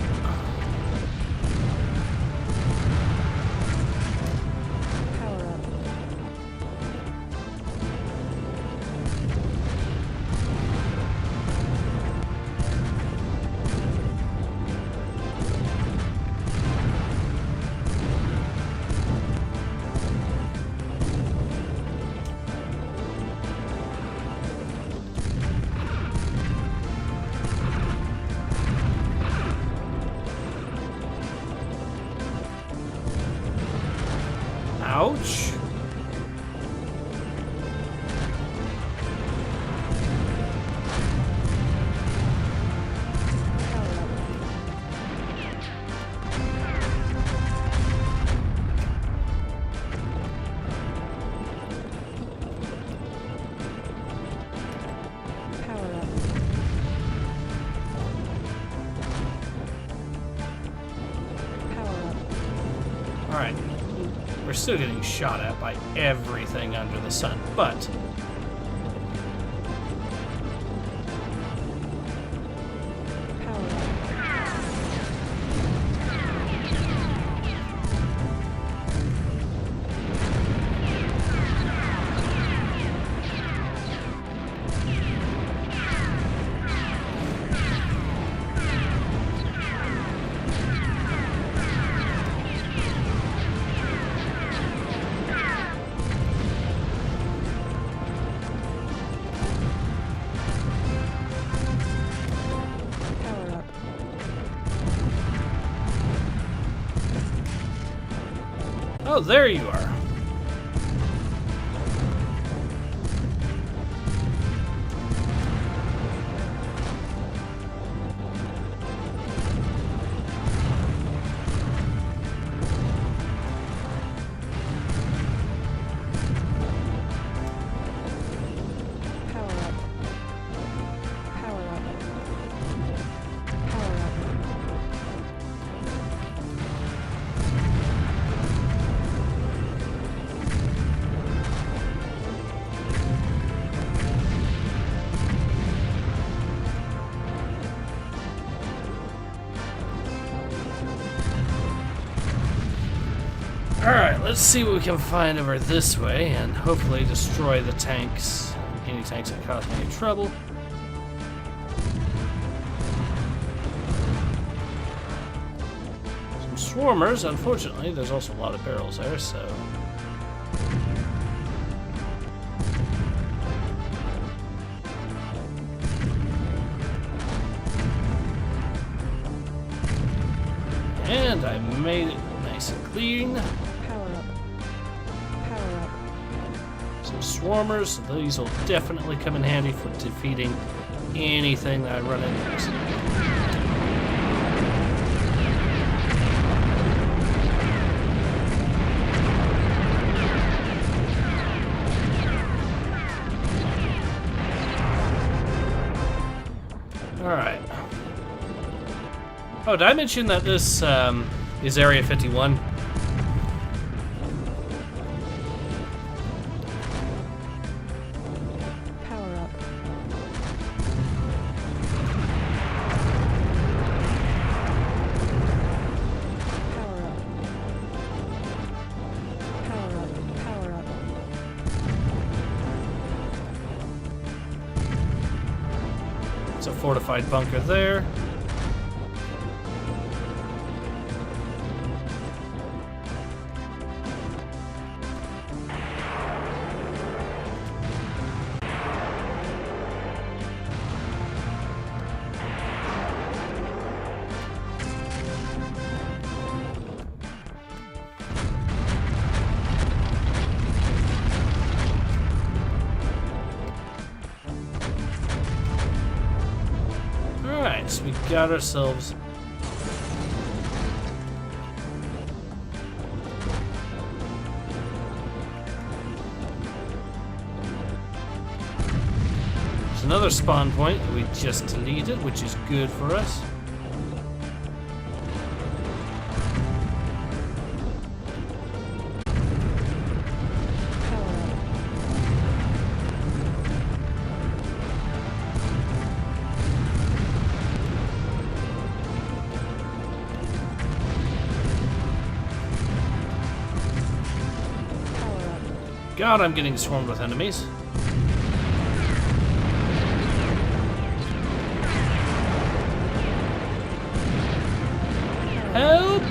Ouch. Alright. We're still getting shot at by everything under the sun, but... Oh, there you are. Power up. Alright, let's see what we can find over this way and hopefully destroy the tanks. Any tanks that cause me any trouble. Some swarmers, unfortunately, there's also a lot of barrels there, so. And I made it nice and clean. Power up. Power up. Some swarmers, so these will definitely come in handy for defeating anything that I run into. Alright. Oh, did I mention that this is Area 51? Power up. Power up. Power up. Power up. It's a fortified bunker there. Alright, so we got ourselves there's another spawn point that we just deleted, which is good for us. God, I'm getting swarmed with enemies. Help!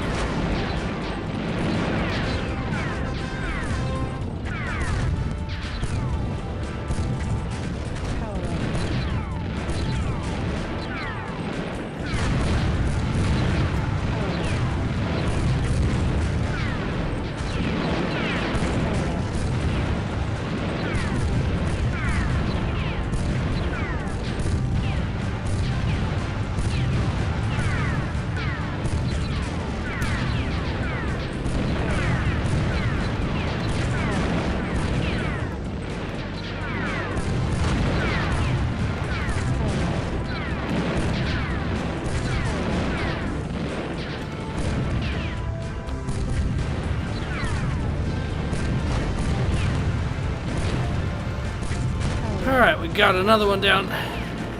Alright, we got another one down.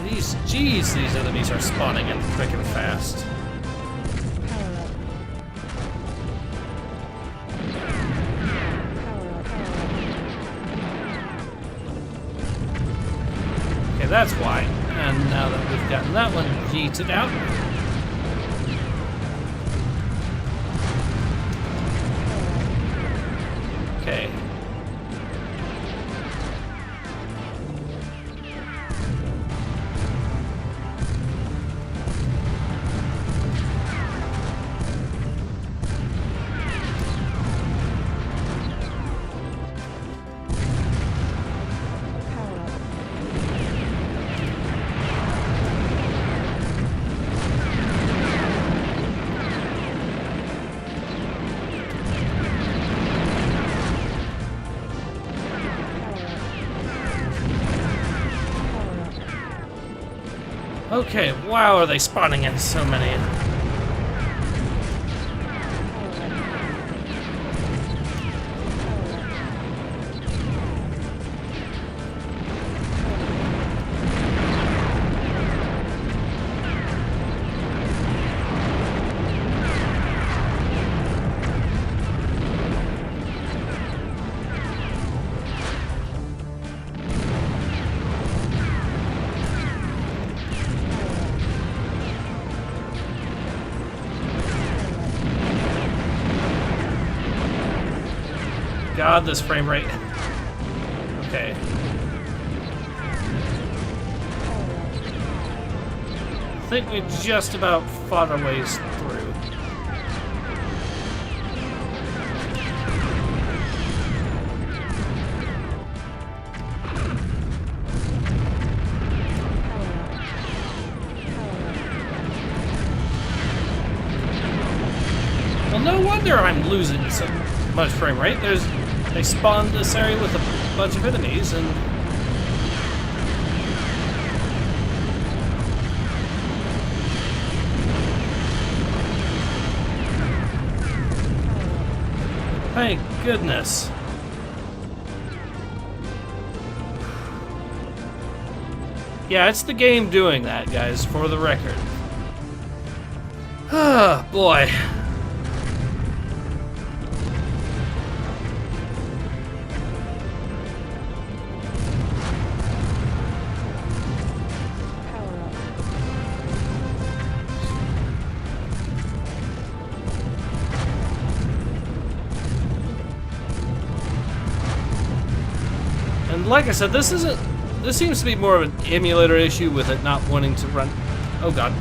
These enemies are spawning in quick and fast. Okay, that's why. And now that we've gotten that one yeeted out. Okay. Okay, wow, are they spawning in so many? God, this frame rate. Okay. I think we just about fought our ways through. Well, no wonder I'm losing so much frame rate. They spawned this area with a bunch of enemies and... Thank goodness. Yeah, it's the game doing that, guys, for the record. Ah, boy. Like I said, this seems to be more of an emulator issue with it not wanting to run. Oh god.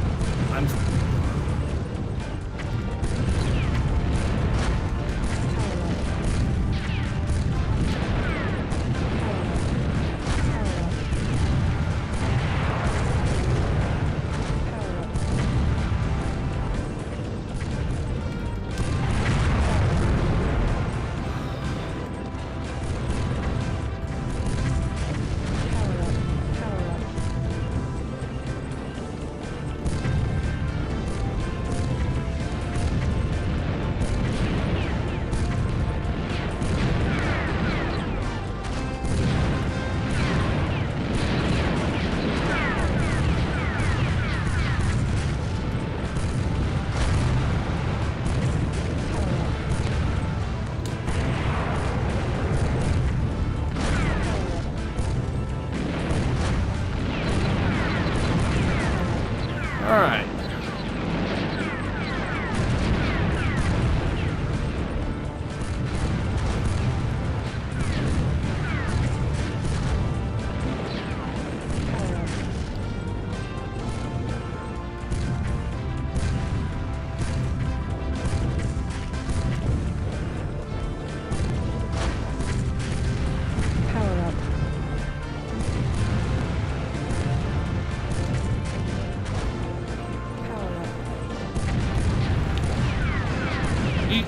Alright.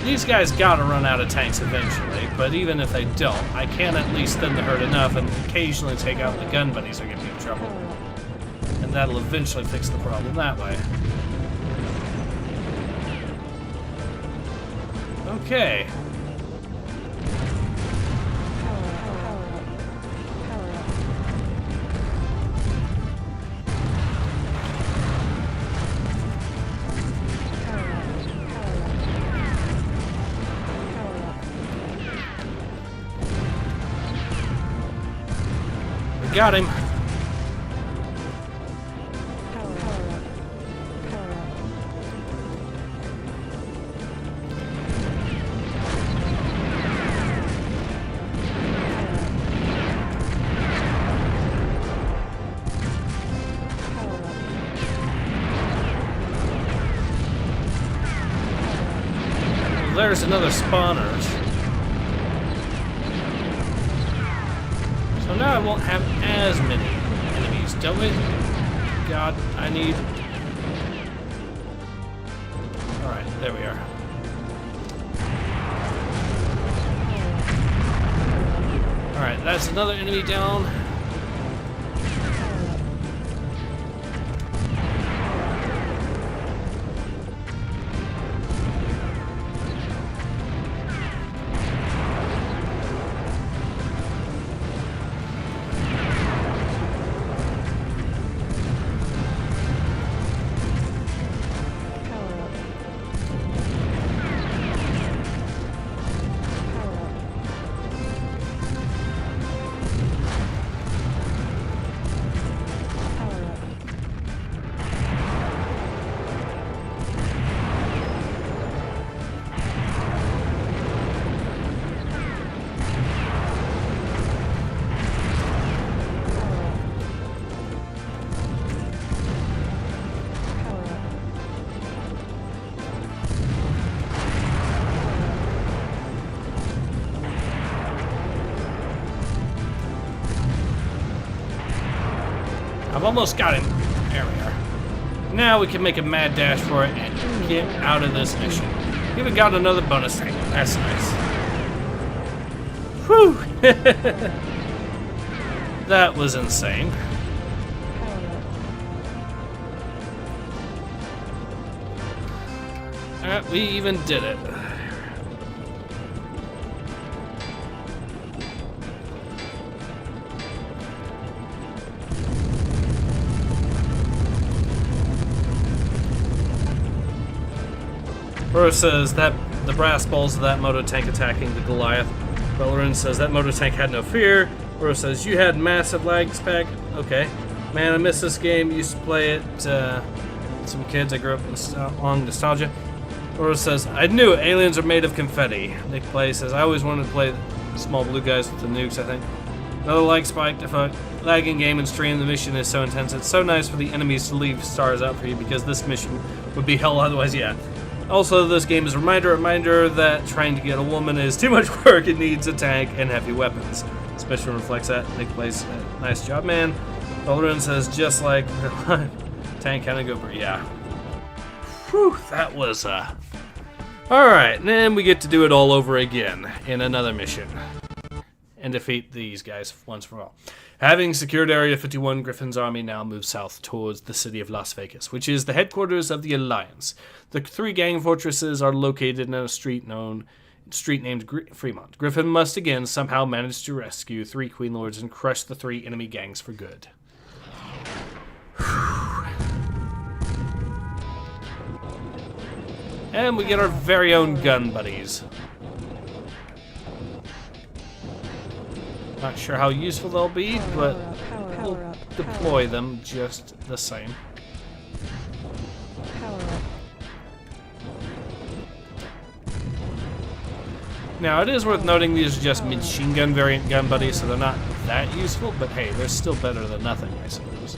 These guys gotta run out of tanks eventually, but even if they don't, I can at least thin the herd enough and occasionally take out the gun buddies that get me in trouble. And that'll eventually fix the problem that way. Okay. Got him. Well, there's another spawners. So now I won't have as many enemies, don't we? God, I need... Alright, there we are. Alright, that's another enemy down. I've almost got him. There we are. Now we can make a mad dash for it and get out of this mission. Even got another bonus tank. That's nice. Whew! That was insane. Alright, we even did it. Burrow says that the brass balls of that motor tank attacking the Goliath. ByRNE says that motor tank had no fear. Burrow says you had massive lag spec. Okay. Man, I miss this game. Used to play it. Some kids. I grew up on nostalgia. Burrow says I knew it. Aliens are made of confetti. Nick Play says I always wanted to play small blue guys with the nukes. I think another lag spike. If a lagging game and stream, the mission is so intense. It's so nice for the enemies to leave stars out for you because this mission would be hell otherwise. Yeah. Also, this game is a reminder that trying to get a woman is too much work. It needs a tank and heavy weapons. Special reflects that. Nick plays nice job, man. ByRNE says just like tank kind of goober. Yeah. Whew, that was Alright, and then we get to do it all over again in another mission. And defeat these guys once for all. Having secured Area 51, Griffin's army now moves south towards the city of Las Vegas, which is the headquarters of the Alliance. The 3 gang fortresses are located in a street named Fremont. Griffin must again somehow manage to rescue 3 Queen Lords and crush the 3 enemy gangs for good. And we get our very own gun buddies. Not sure how useful they'll be, but we'll deploy them just the same. Now, it is worth noting these are just machine gun variant gun buddies, so they're not that useful, but hey, they're still better than nothing, I suppose.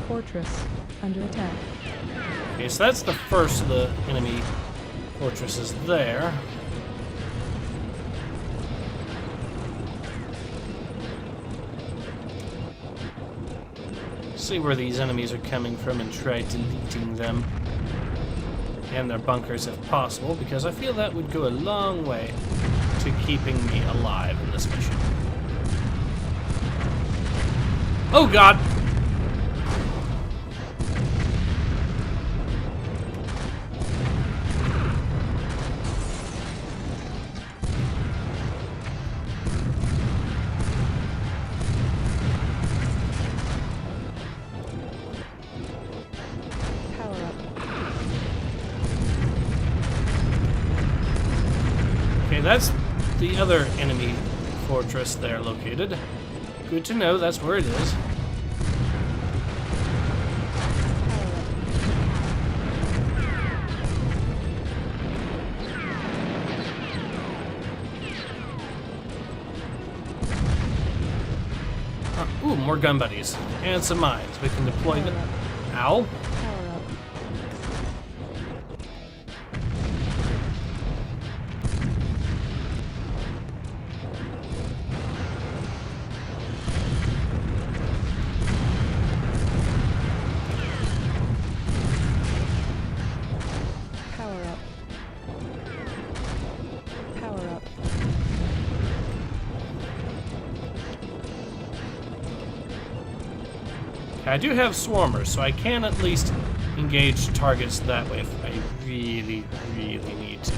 Fortress under attack. Okay, so that's the first of the enemy fortresses there. See where these enemies are coming from and try deleting them and their bunkers if possible, because I feel that would go a long way to keeping me alive in this mission. Oh god! That's the other enemy fortress there located. Good to know that's where it is. Ooh, more gun buddies. And some mines. We can deploy them. Ow. I do have swarmers, so I can at least engage targets that way if I really, really need to.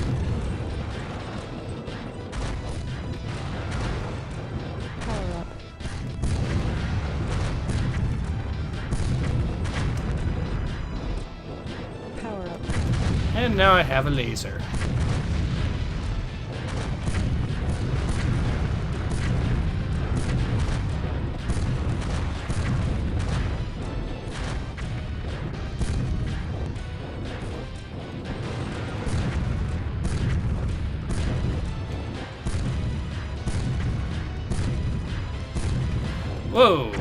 Power up. Power up. And now I have a laser. Whoa.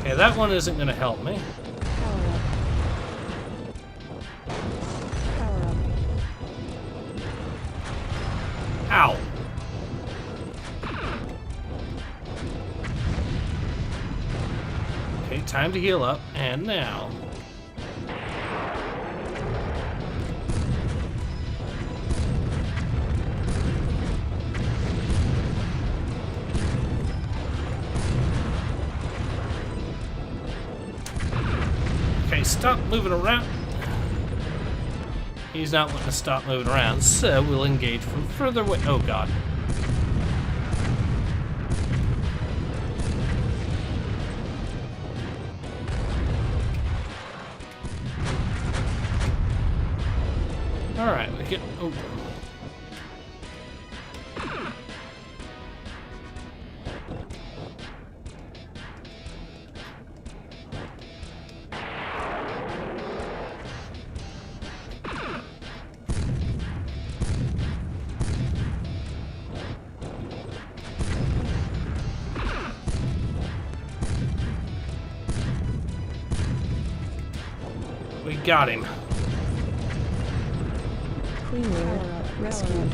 Okay, that one isn't going to help me. Ow. Okay, time to heal up, and now. Okay, stop moving around. He's not wanting to stop moving around, so we'll engage from further away. Oh, God. Alright, we get... Oh. We got him. Queen Lord rescued.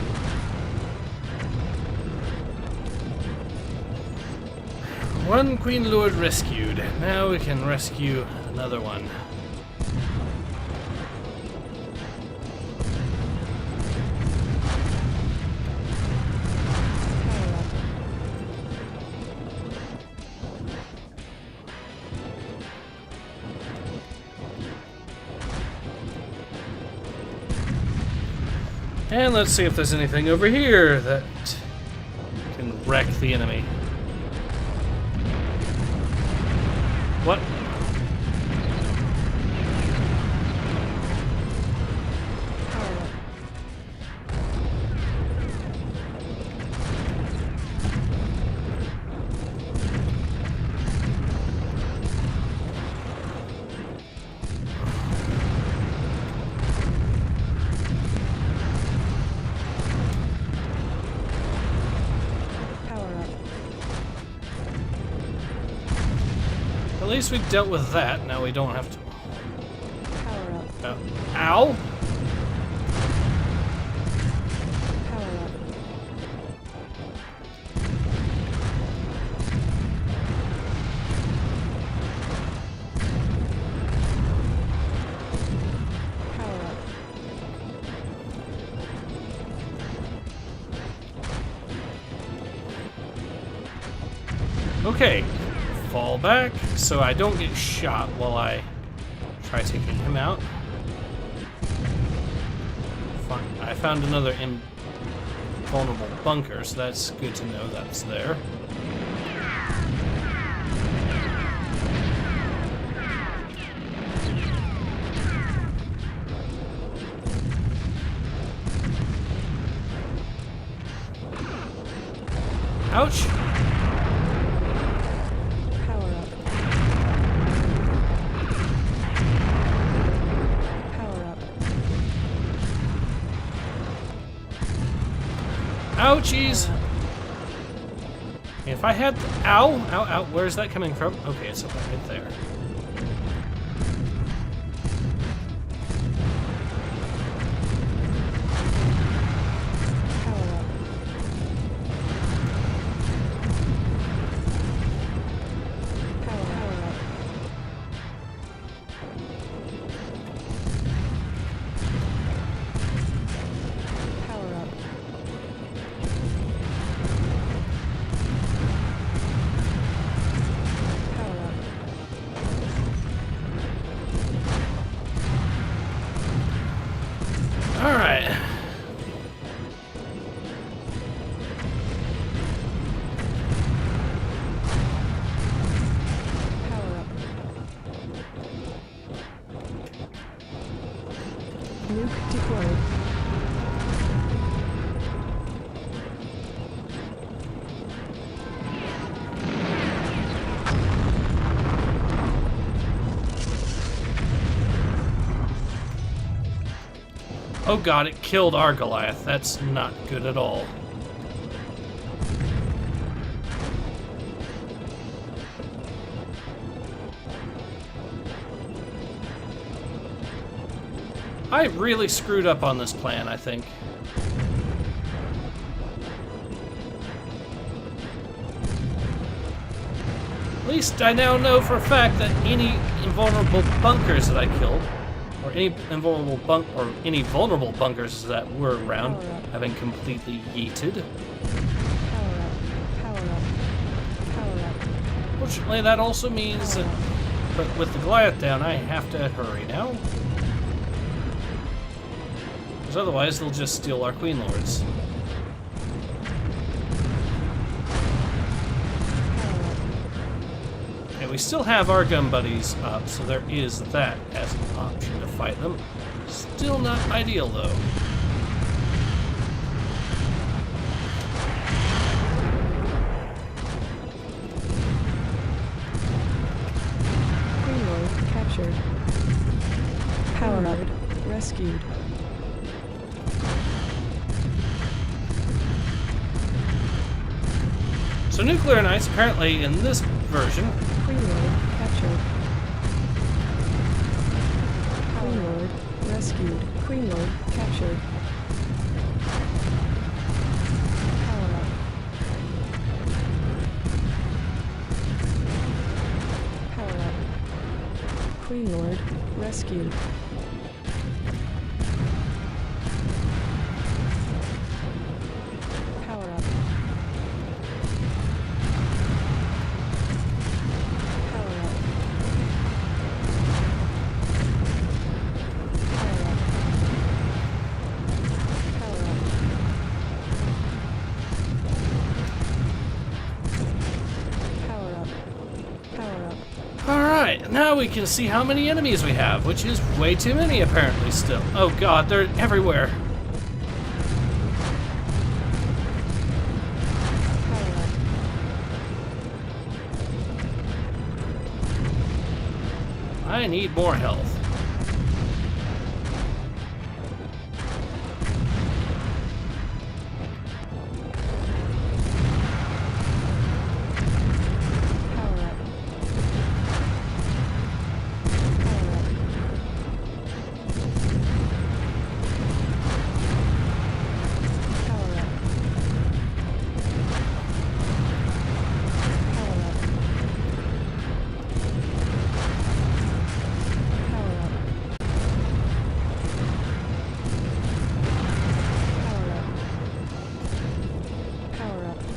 One Queen Lord rescued. Now we can rescue another one. And let's see if there's anything over here that can wreck the enemy. What? At least we dealt with that. Now we don't have to. Power up. Ow! Power up. Power up. Okay. Fall back so I don't get shot while I try taking him out. Fine. I found another invulnerable bunker, so that's good to know that's there. Ouch! Ouchies! If I had... Ow! Ow, ow. Where's that coming from? Okay, it's up right there. Oh god, it killed our Goliath. That's not good at all. I really screwed up on this plan, I think. At least I now know for a fact that any invulnerable bunkers that I killed, or any vulnerable bunkers that were around, have been completely yeeted. Power up. Fortunately, that also means that, but with the Goliath down, I have to hurry now. Because otherwise, they'll just steal our Queen Lords. Okay, we still have our gun buddies up, so there is that as an option to fight them. Still not ideal, though. Queen Lord captured. Power up. Rescued. So Nuclear Knights, apparently in this version, Queen Lord captured. Queen Lord rescued. Queen Lord captured. Power up. Power up. Queen Lord rescued. Power up. Power up. Power up. Power up. Power up. Power up. alright, now we can see how many enemies we have, which is way too many apparently still. Oh god, they're everywhere. Power up. I need more health. Power up. Power up. Power up. Power up. Power up. Power up. Power up. Power up. Power up.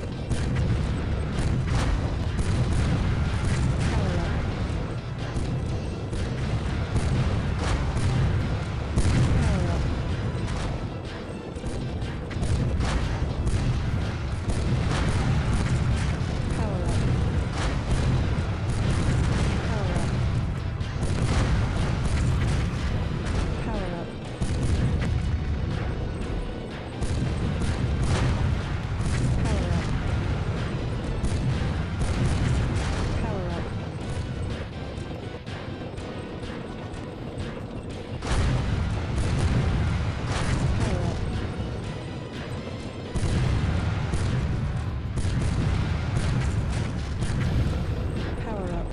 Power up. Power up. Power up. Power up. Power up. Power up. Power up.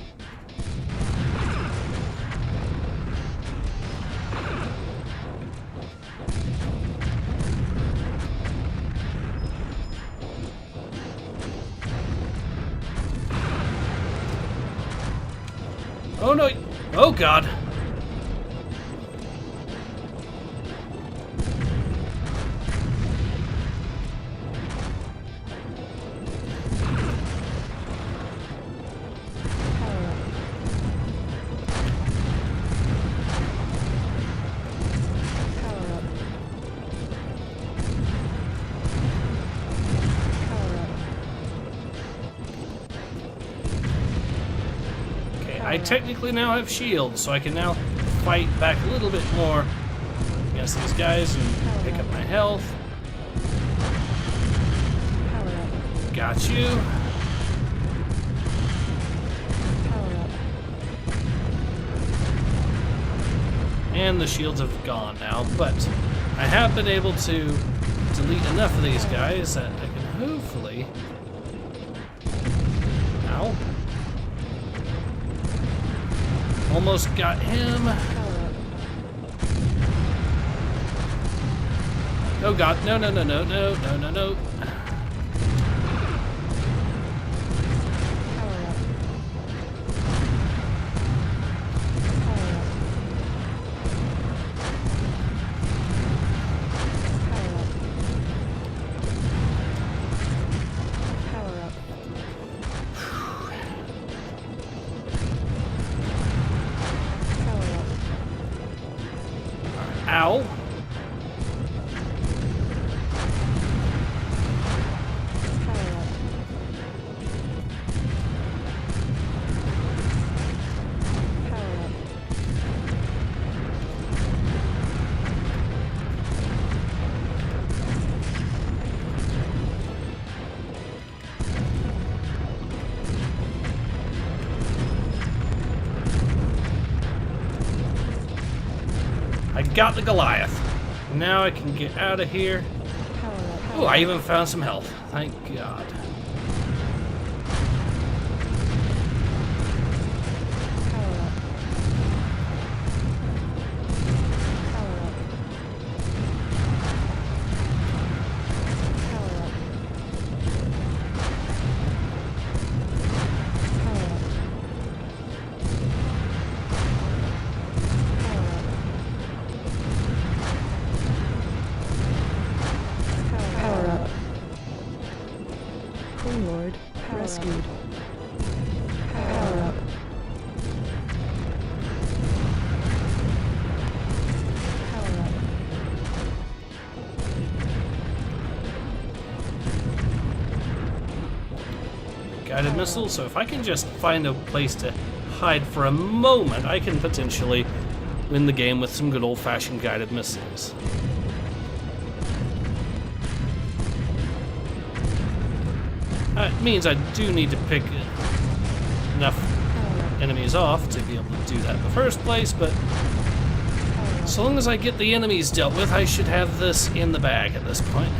Oh no, oh god. Power up. Power up. Power up. Okay, I technically now have shields, so I can now fight back a little bit more against these guys and pick up my health. Power up. Got you. Power up. And the shields have gone now, but I have been able to delete enough of these guys that I can hopefully... Ow. Almost got him. Oh god, no, no, no, no, no, no, no, no. Ow. I got the Goliath. Now I can get out of here. Oh, I even found some health. Thank God. Lord, rescued. Power up. Power up. Guided missile, so if I can just find a place to hide for a moment, I can potentially win the game with some good old-fashioned guided missiles. It means I do need to pick enough enemies off to be able to do that in the first place, but so long as I get the enemies dealt with, I should have this in the bag at this point.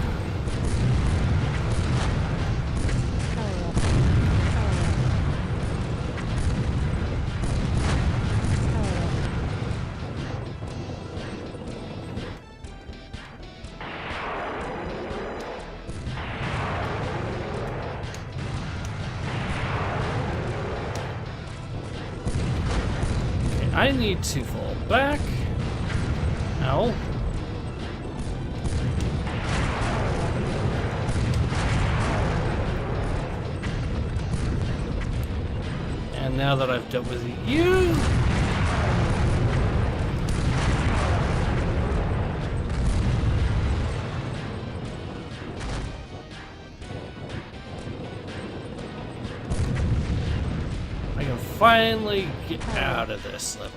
I need to fall back. Ow. And now that I've dealt with you, I can finally get out of this level.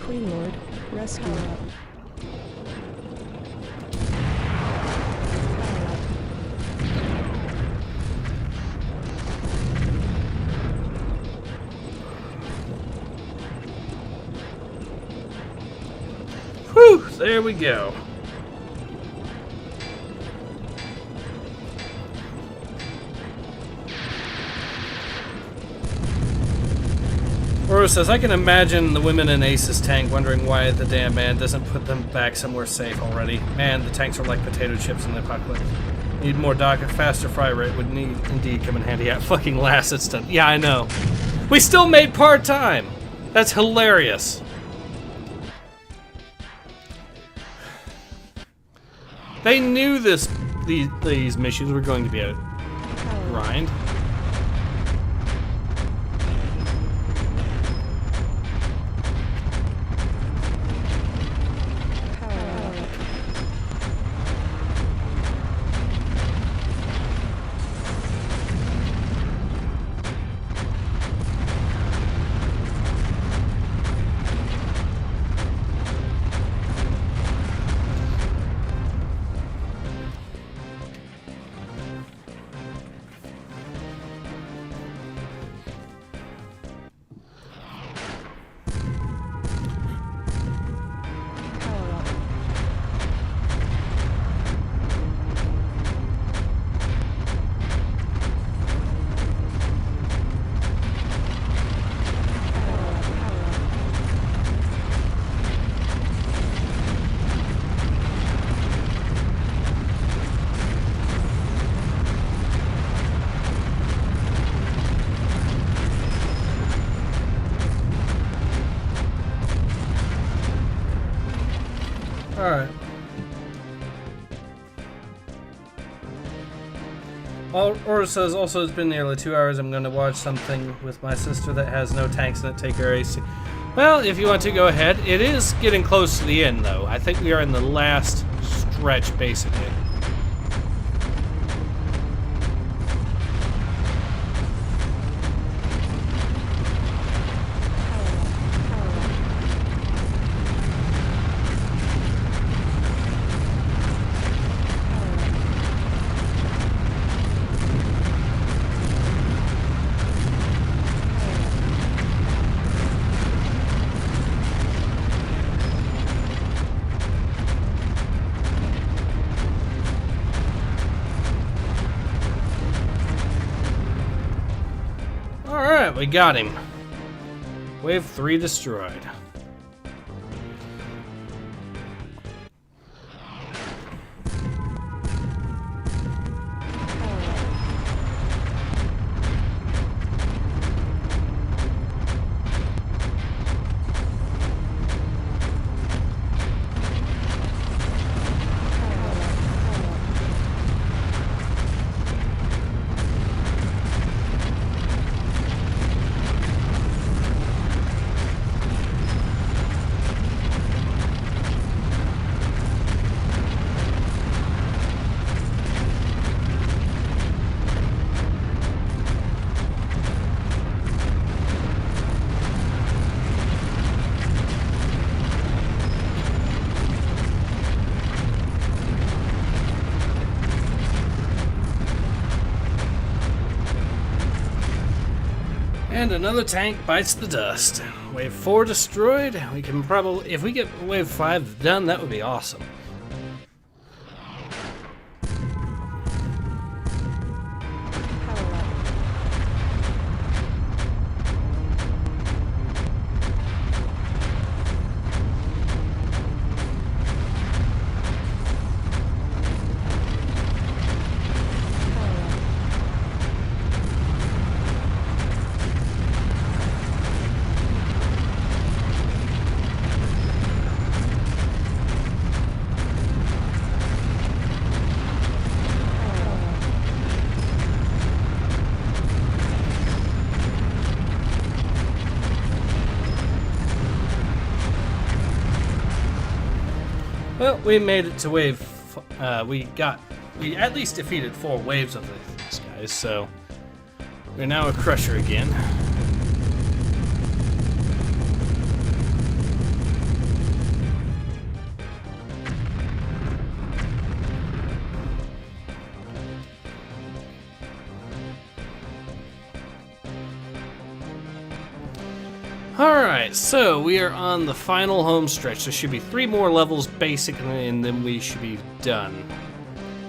Queen Lord, rescued. Whew, there we go. Oro says, I can imagine the women in Ace's tank wondering why the damn man doesn't put them back somewhere safe already. Man, the tanks are like potato chips in the apocalypse. Need more dock, a faster fry rate would need indeed come in handy. Yeah, fucking last it's done. Yeah, I know. We still made part-time! That's hilarious. They knew these missions were going to be a grind. Alright. Aura says, also it's been nearly 2 hours. I'm going to watch something with my sister that has no tanks in it. Take her AC. Well, if you want to go ahead. It is getting close to the end, though. I think we are in the last stretch, basically. We got him. Wave 3 destroyed. And another tank bites the dust. Wave 4 destroyed. We can probably, if we get wave 5 done, that would be awesome. Well, we made it to wave. We at least defeated 4 waves of these guys, so we're now a crusher again. Alright, so we are on the final home stretch. There should be 3 more levels basically, and then we should be done.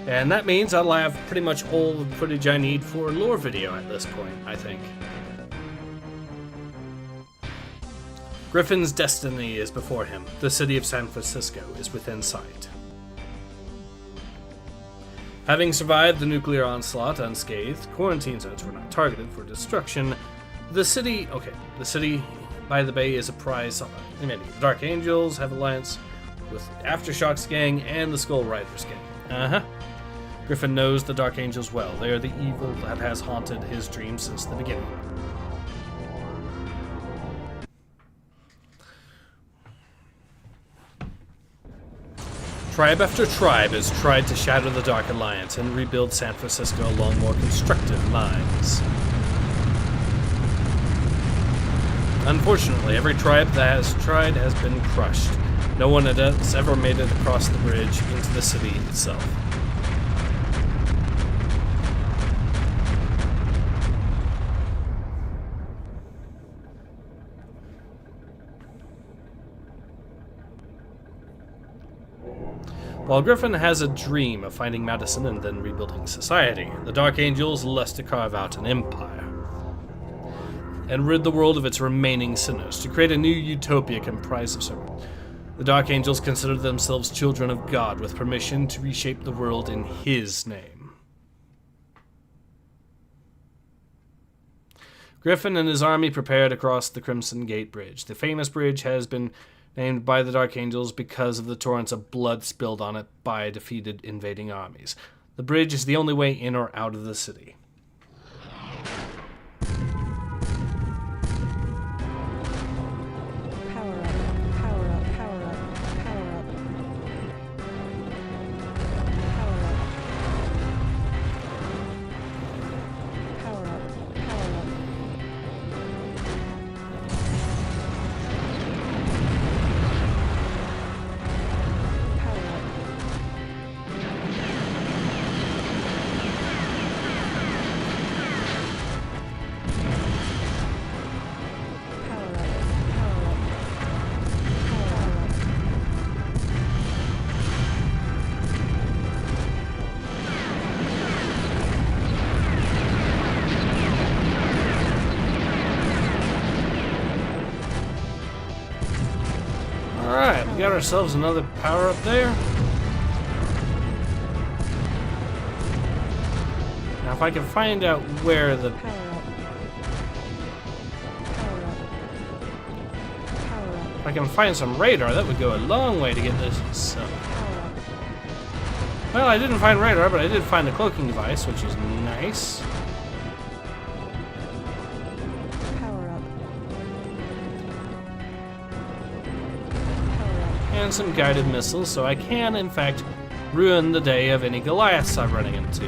And that means I'll have pretty much all the footage I need for a lore video at this point, I think. Griffin's destiny is before him. The city of San Francisco is within sight. Having survived the nuclear onslaught unscathed, quarantine zones were not targeted for destruction. The city by the bay is a prize on many. The Dark Angels have alliance with Aftershock's gang and the Skull Riders gang. Griffin knows the Dark Angels well. They are the evil that has haunted his dreams since the beginning. Tribe after tribe has tried to shatter the Dark Alliance and rebuild San Francisco along more constructive lines. Unfortunately, every tribe that has tried has been crushed. No one has ever made it across the bridge into the city itself. While Griffin has a dream of finding Madison and then rebuilding society, the Dark Angels lust to carve out an empire and rid the world of its remaining sinners, to create a new utopia comprised of some. The Dark Angels consider themselves children of God with permission to reshape the world in His name. Griffin and his army prepare to cross the Crimson Gate Bridge. The famous bridge has been named by the Dark Angels because of the torrents of blood spilled on it by defeated invading armies. The bridge is the only way in or out of the city. Alright, we got ourselves another power up there. Now if I can find out where the... If I can find some radar, that would go a long way to get this. So. Well, I didn't find radar, but I did find the cloaking device, which is nice. And some guided missiles, so I can, in fact, ruin the day of any Goliaths I'm running into.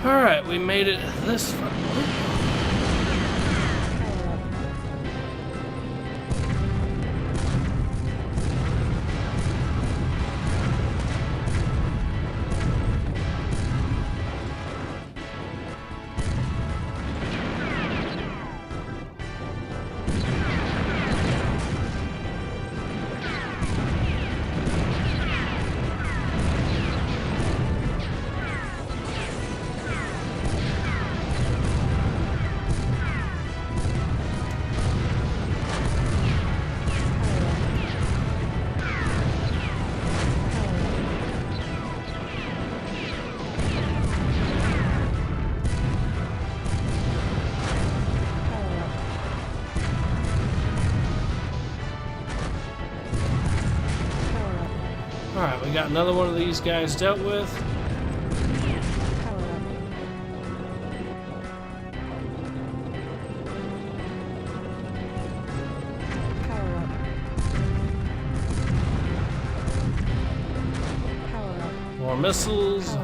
Alright, we made it this far. Alright, we got another one of these guys dealt with. More missiles.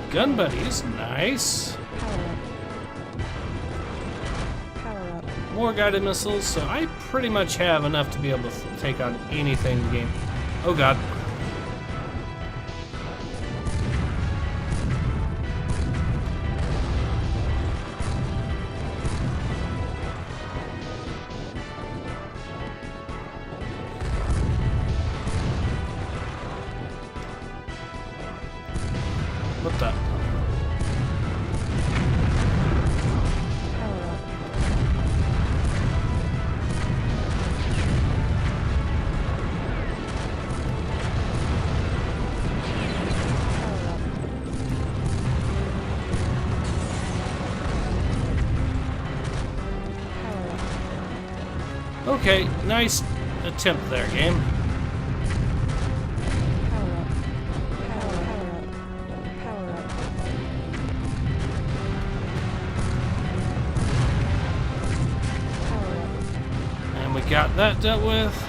Gun buddies, nice. More guided missiles, so I pretty much have enough to be able to take on anything in the game. Oh god. What the? Okay, nice attempt there, game. Power up. Power up. Power up. Power up. And we got that dealt with.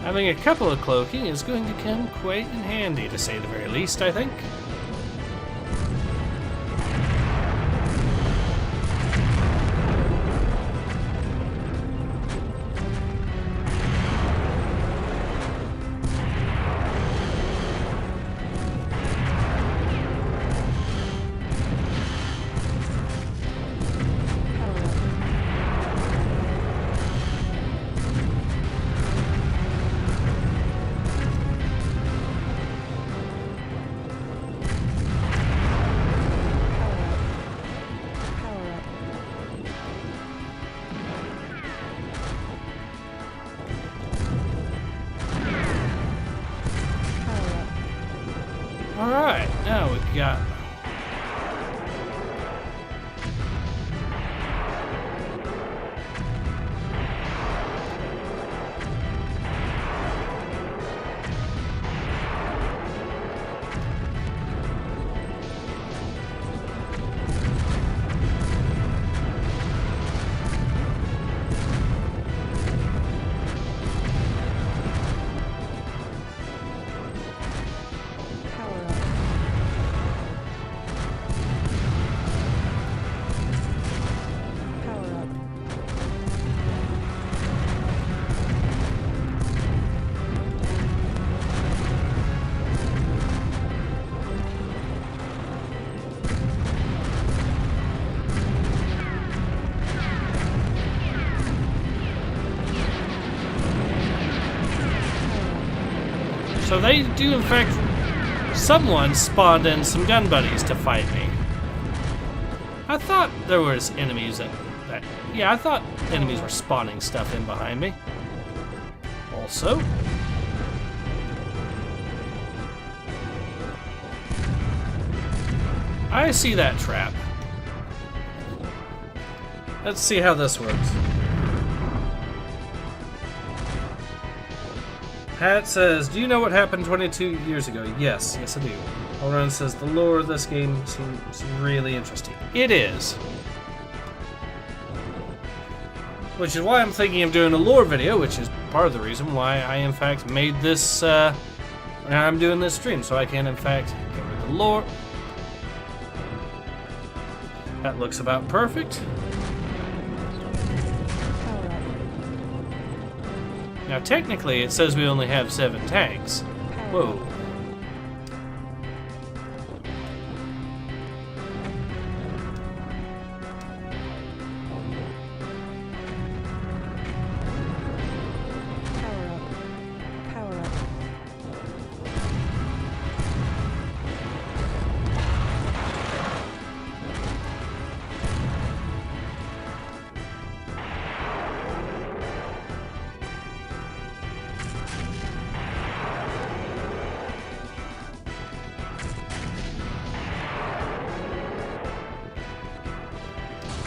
Having a couple of cloaking is going to come quite in handy, to say the very least, I think. Alright, now we've got... So they do, in fact, someone spawned in some gun buddies to fight me. I thought there was enemies that yeah, I thought enemies were spawning stuff in behind me. Also, I see that trap. Let's see how this works. Pat says, do you know what happened 22 years ago? Yes, yes I do. Alron says, the lore of this game seems really interesting. It is. Which is why I'm thinking of doing a lore video, which is part of the reason why I in fact made this, I'm doing this stream, so I can in fact cover the lore. That looks about perfect. Now, technically, it says we only have 7 tanks. Whoa.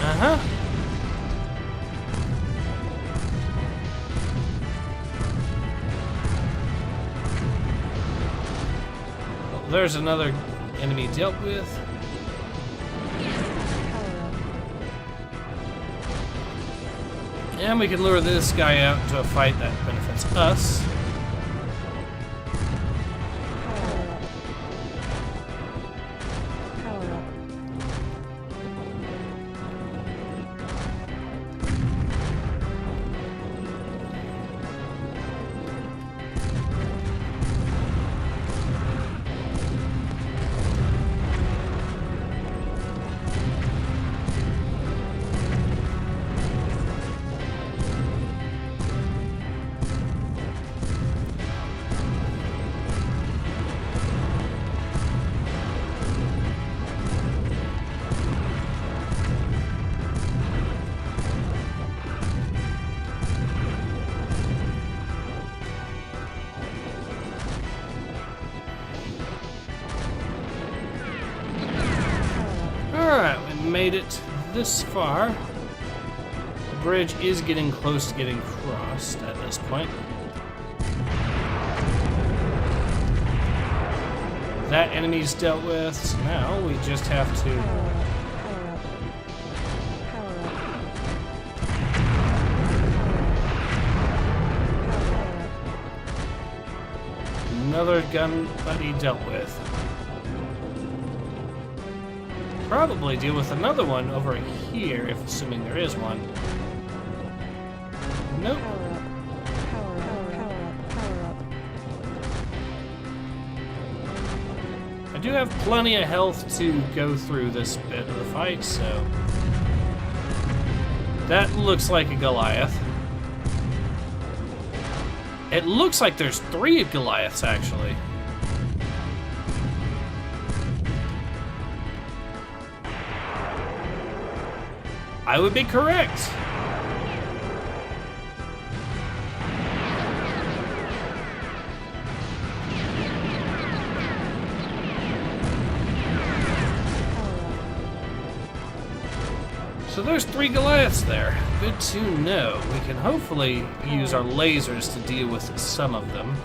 Uh-huh. Well, there's another enemy dealt with. And we can lure this guy out into a fight that benefits us. made it this far. The bridge is getting close to getting crossed at this point. That enemy's dealt with, so now we just have to... Another gun buddy dealt with. Probably deal with another one over here, if assuming there is one. Nope. I do have plenty of health to go through this bit of the fight, so... That looks like a Goliath. It looks like there's 3 Goliaths, actually. I would be correct. So there's 3 Goliaths there. Good to know. We can hopefully use our lasers to deal with some of them.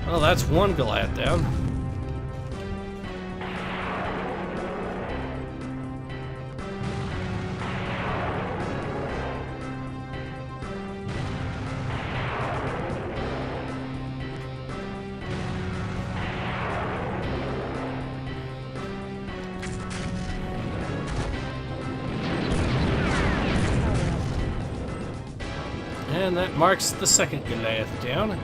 Well, that's one Goliath down. And that marks the second Goliath down.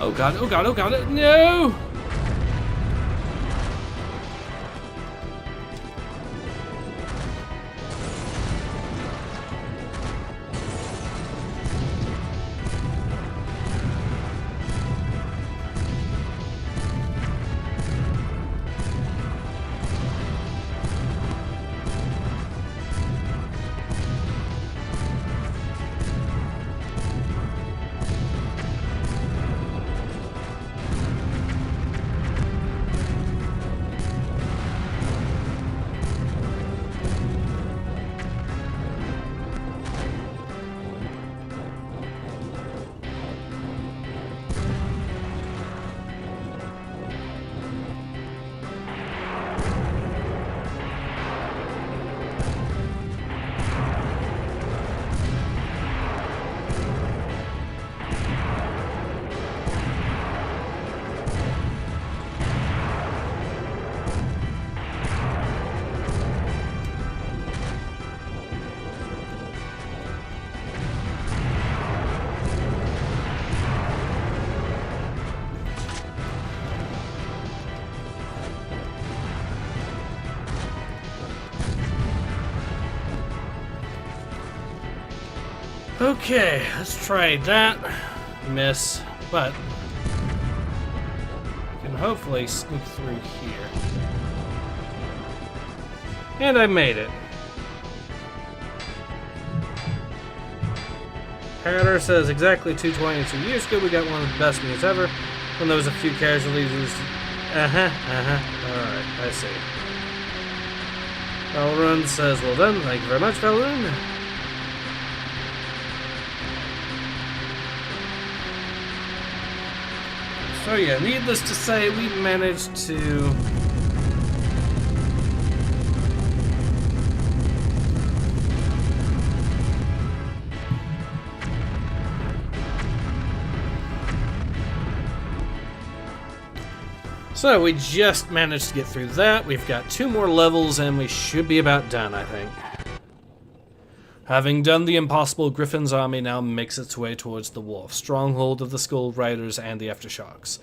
Oh god, oh god, oh god, no! Okay, let's try that. Miss, but I can hopefully sneak through here. And I made it. Hatter says exactly 222 years ago we got one of the best meals ever. When there was a few casualties. Alright, I see. Valrun says, well done, thank you very much, Valrun. So yeah, needless to say, we managed to So we just managed to get through that. We've got 2 more levels and we should be about done, I think. Having done the impossible, Griffin's army now makes its way towards the wharf, stronghold of the Skull Riders and the Aftershocks.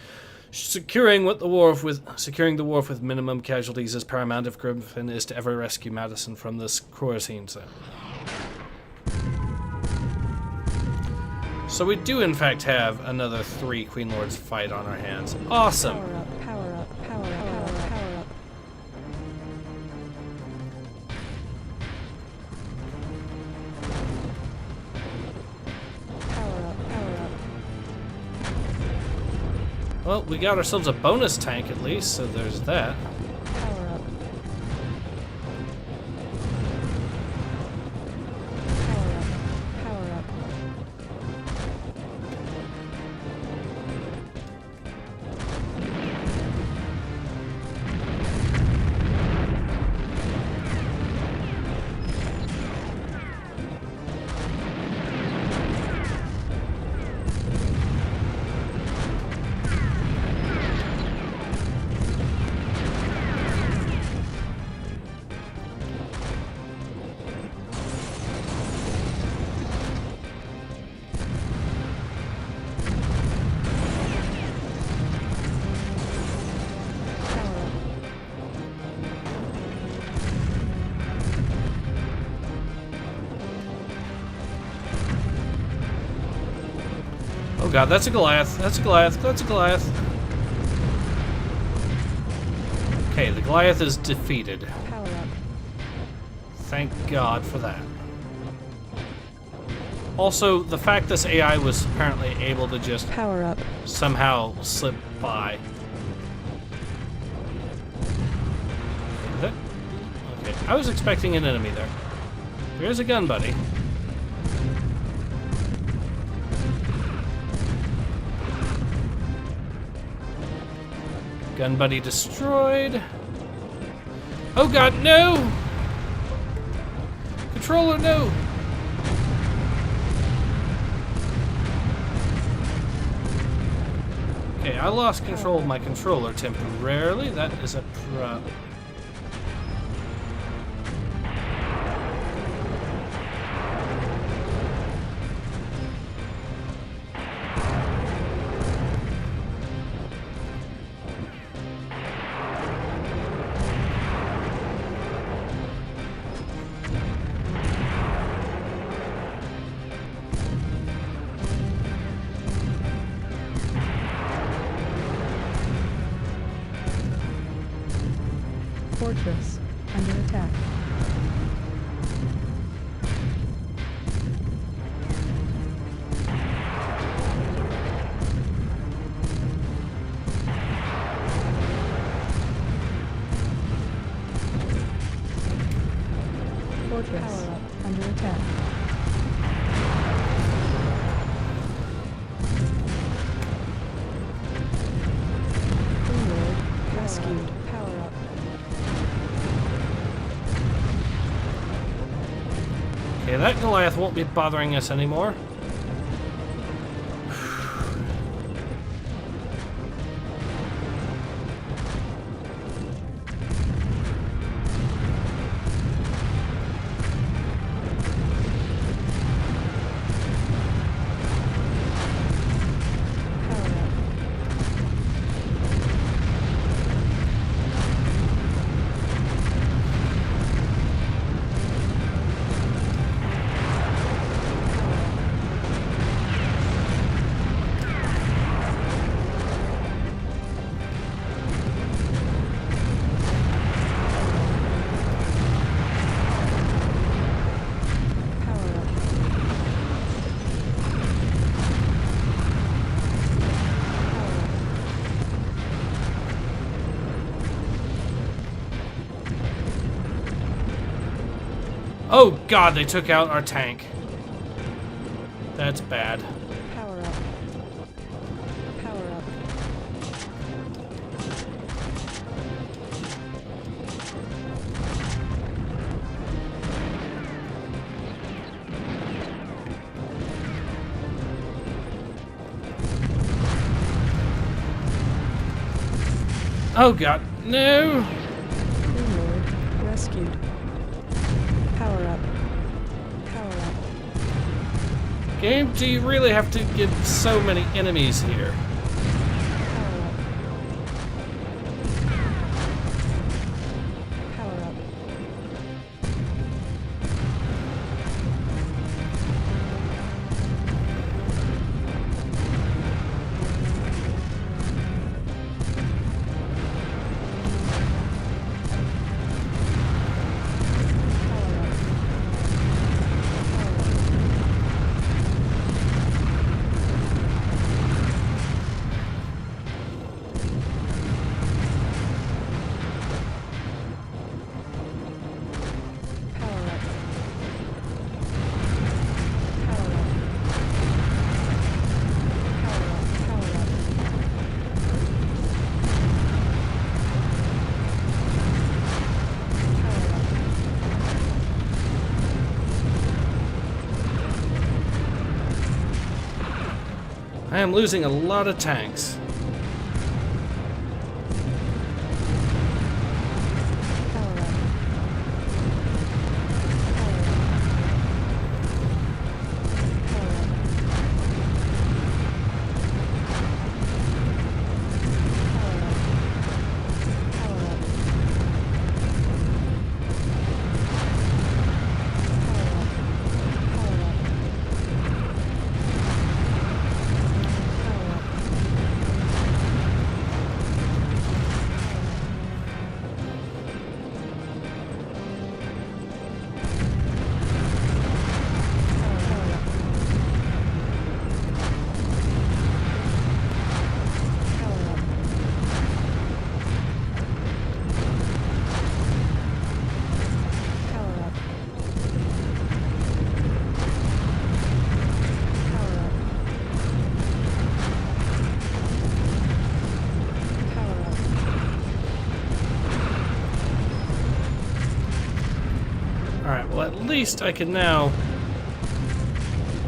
Securing the wharf with minimum casualties is paramount if Griffin is to ever rescue Madison from this quarantine zone. So we do in fact have another 3 Queen Lords fight on our hands. Awesome! Power up, power up, power up, power up, power up. Power up, power up. Well, we got ourselves a bonus tank at least, so there's that. Power up. Power up, power up. Oh god, that's a Goliath. That's a Goliath. That's a Goliath. Okay, the Goliath is defeated. Power up. Thank God for that. Also, the fact this AI was apparently able to just Power up. somehow slip by. Okay, I was expecting an enemy there. Here's a gun buddy. Gun buddy destroyed. Oh god, no! Controller, no! Okay, I lost control of my controller temporarily. That is a problem. Fortress under attack. Fortress power up under attack. Queen Lord rescued. Power up. Okay, that Goliath won't be bothering us anymore. Oh god, they took out our tank. That's bad. Power up. Power up. Oh god, no! Lord, rescued. Power up. Power up. Game, do you really have to get so many enemies here? Power up. Power up. I am losing a lot of tanks. Well, at least I can now,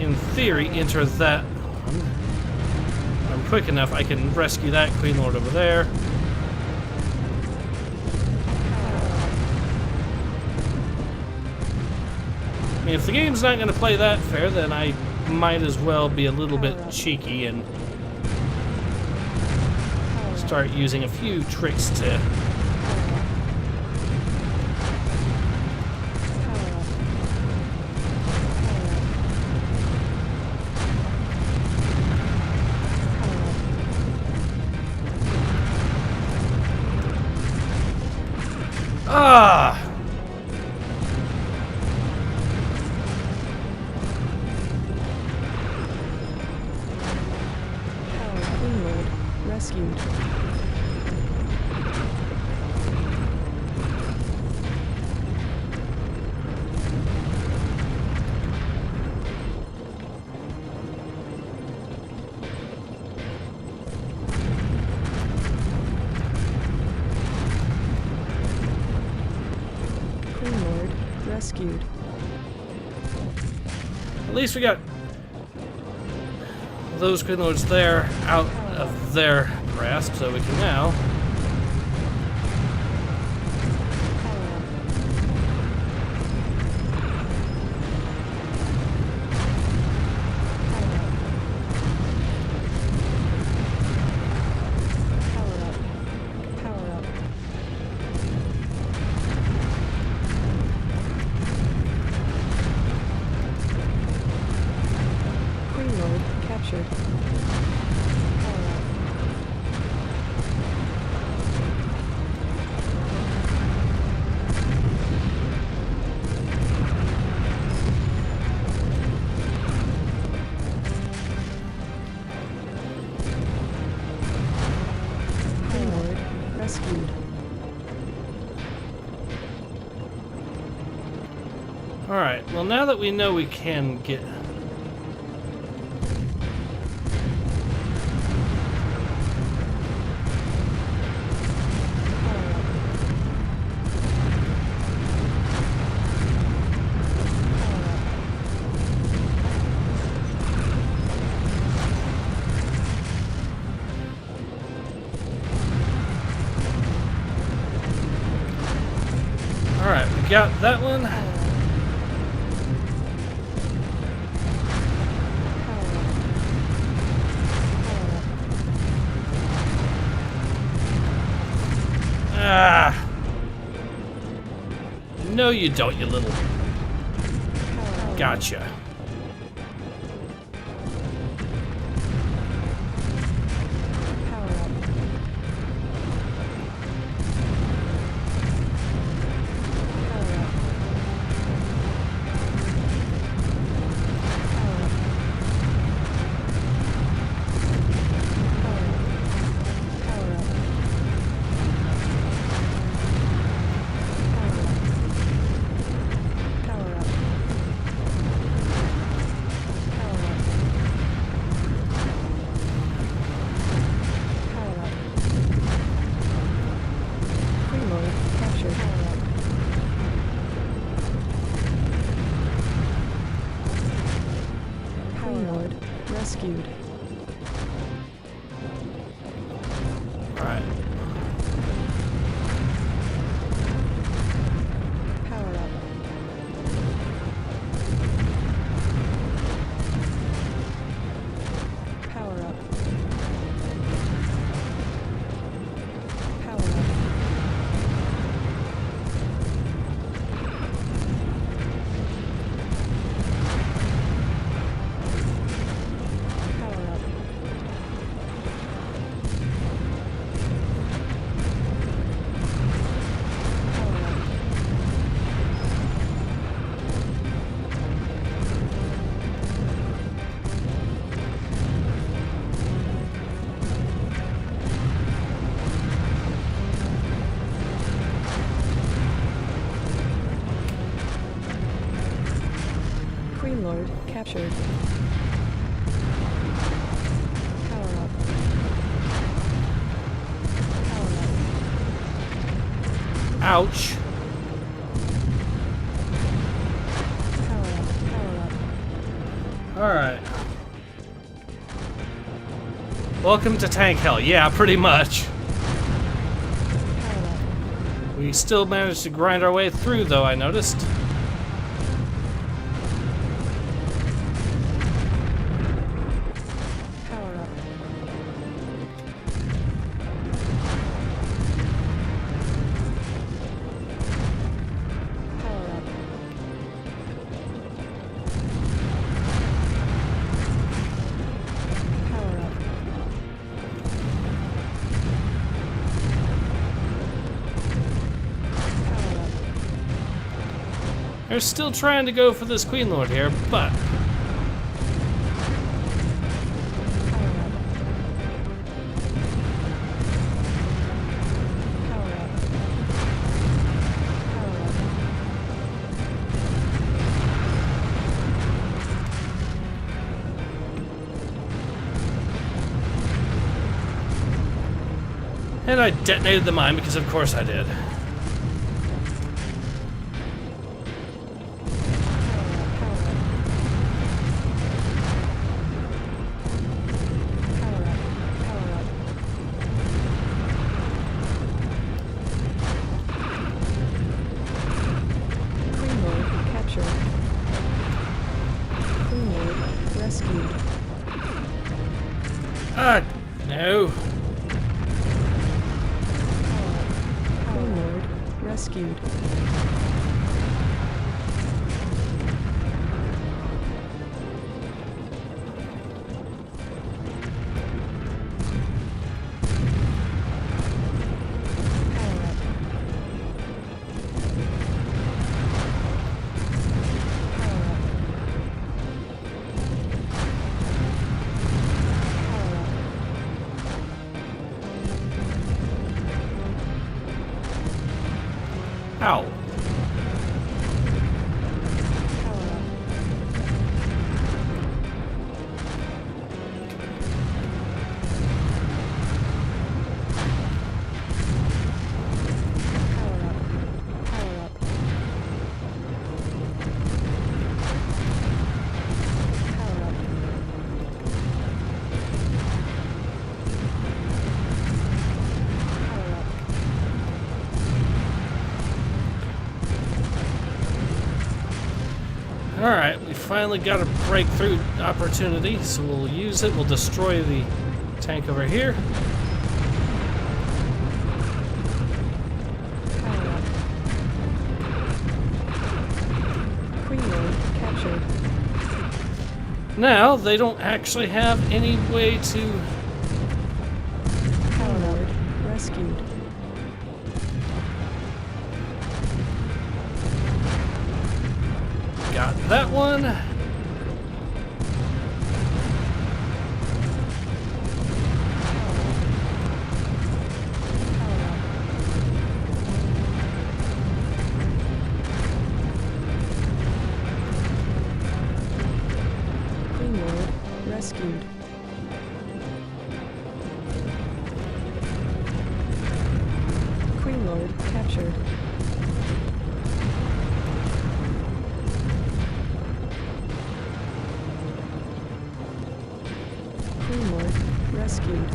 in theory, enter that one. If I'm quick enough, I can rescue that Queen Lord over there. I mean, if the game's not going to play that fair, then I might as well be a little bit cheeky and start using a few tricks to... Ah! Queen Lord rescued. Rescued. At least we got those Queen Lords there out of their grasp, so we can now Alright, well now that we know we can get... Alright, we got that one. Ah! No, you don't, you little... Gotcha. Rescued. Alright. Power up. Power up. Power up. Queen Lord captured. Power up. Power up. Ouch. Power up. Power up. Alright. Welcome to Tank Hell. Yeah, pretty much. Power up. We still managed to grind our way through, though, I noticed. Power up. Power up. Power up. Power up. They're still trying to go for this Queen Lord here, but... Power up. Power up. Power up. And I detonated the mine because of course I did. No. Queen Lord rescued. Ow. Alright, we finally got a breakthrough opportunity, so we'll use it. We'll destroy the tank over here. Power up. Queen Lord captured. Now, they don't actually have any way to... Power Lord rescued. Got that one. Queen Lord rescued. Queen Lord captured. Queen Lord rescued.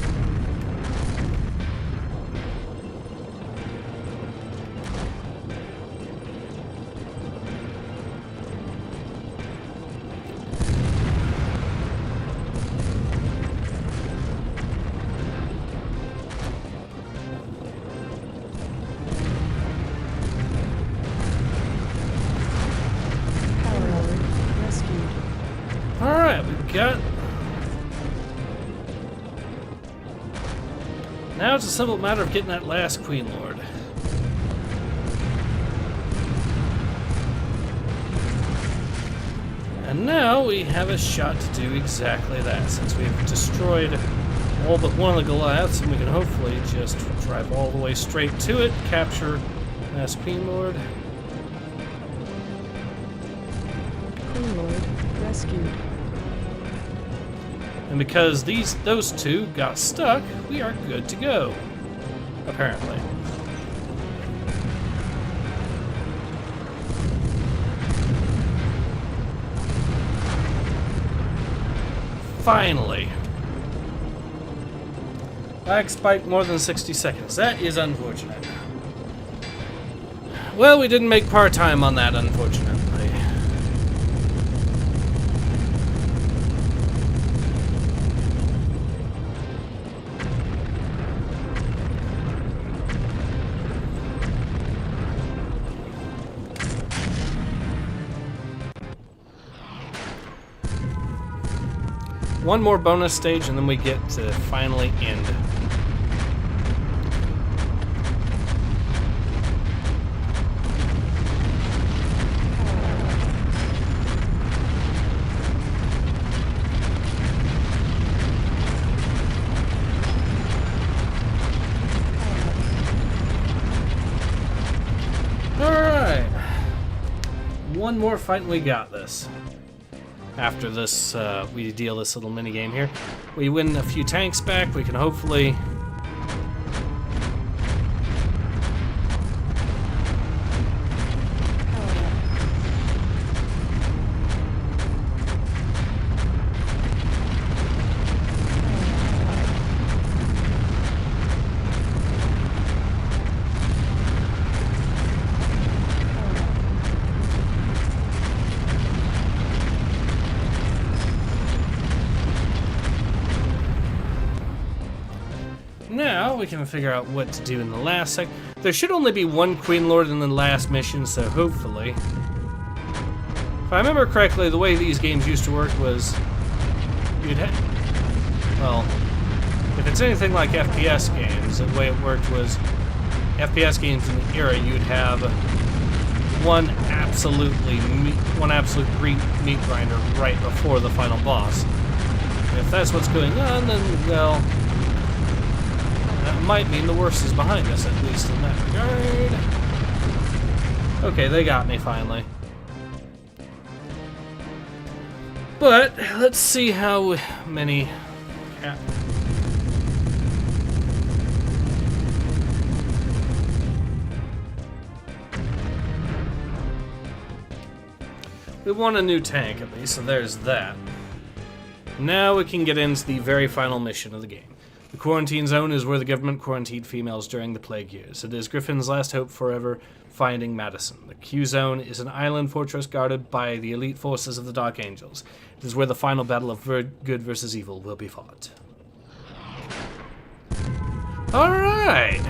Power Lord rescued. Alright, we got... Now it's a simple matter of getting that last Queen Lord. And now we have a shot to do exactly that, since we've destroyed all but one of the Goliaths, and we can hopefully just drive all the way straight to it, capture last Queen Lord. Queen Lord rescued. And because those two got stuck, we are good to go. Apparently. Finally. Lag spike more than 60 seconds. That is unfortunate. Well, we didn't make part-time on that, unfortunately. One more bonus stage and then we get to finally end. Alright. One more fight and we got this. After this, we deal this little mini game here. We win a few tanks back. We can hopefully now we can figure out what to do in the last sec. There should only be one Queen Lord in the last mission, so hopefully. If I remember correctly, the way these games used to work was you'd have, well, if it's anything like FPS games, the way it worked was FPS games in the era, you'd have one absolute meat grinder right before the final boss. And if that's what's going on, then, well, that might mean the worst is behind us, at least in that regard. Okay, they got me finally. But let's see how many. We want a new tank at least, so there's that. Now we can get into the very final mission of the game. The quarantine zone is where the government quarantined females during the plague years. It is Griffin's last hope forever finding Madison. The Q zone is an island fortress guarded by the elite forces of the Dark Angels. It is where the final battle of good versus evil will be fought. Alright!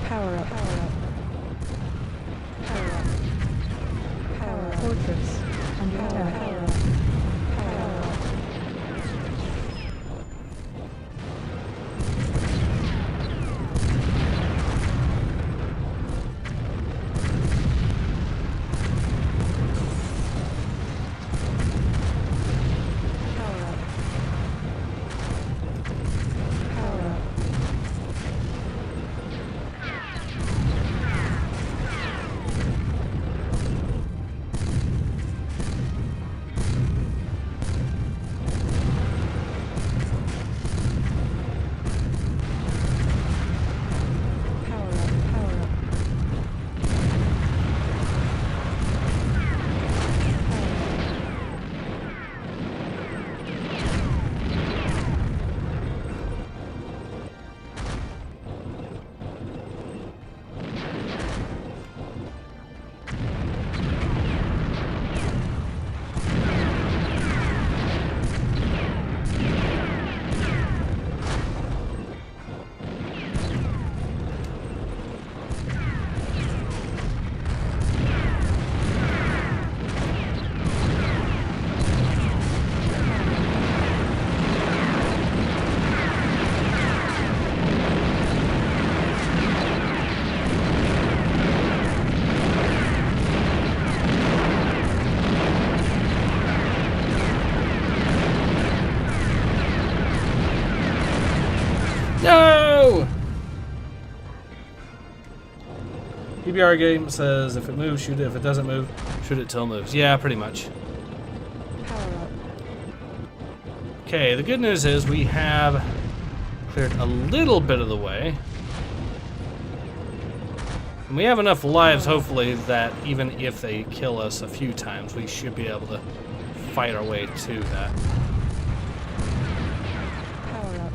Power up. Fortress under attack. Power up. No! PBR game says if it moves, shoot it. If it doesn't move, shoot it till it moves. Yeah, pretty much. Power up. Okay, the good news is we have cleared a little bit of the way. And we have enough lives, hopefully, that even if they kill us a few times, we should be able to fight our way to that. Power up.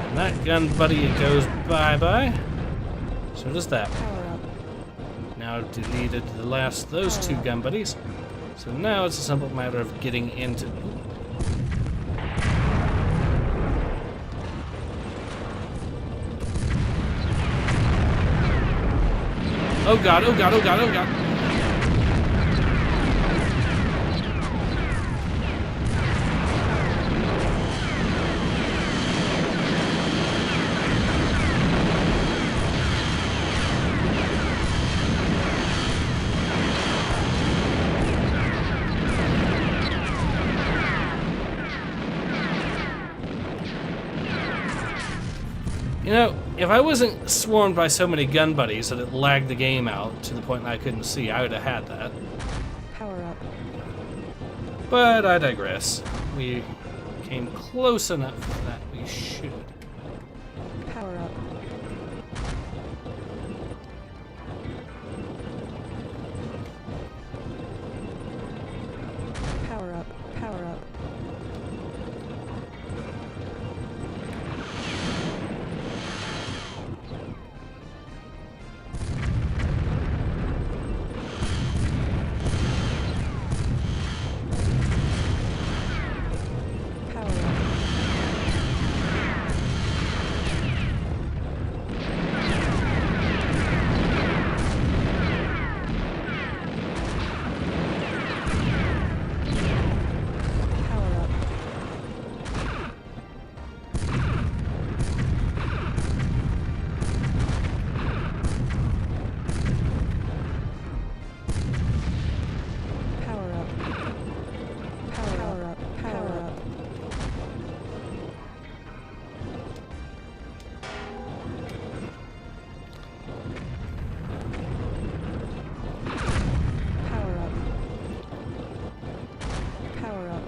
And that gun buddy, it goes bye-bye. So does that. Power up. Now deleted those two gun buddies. So now it's a simple matter of getting into. Oh god, oh god, oh god, oh god. You know, if I wasn't swarmed by so many gun buddies that it lagged the game out to the point that I couldn't see, I would have had that. Power up. But I digress. We came close enough that we should. Power up. Power up. Power up. Power up.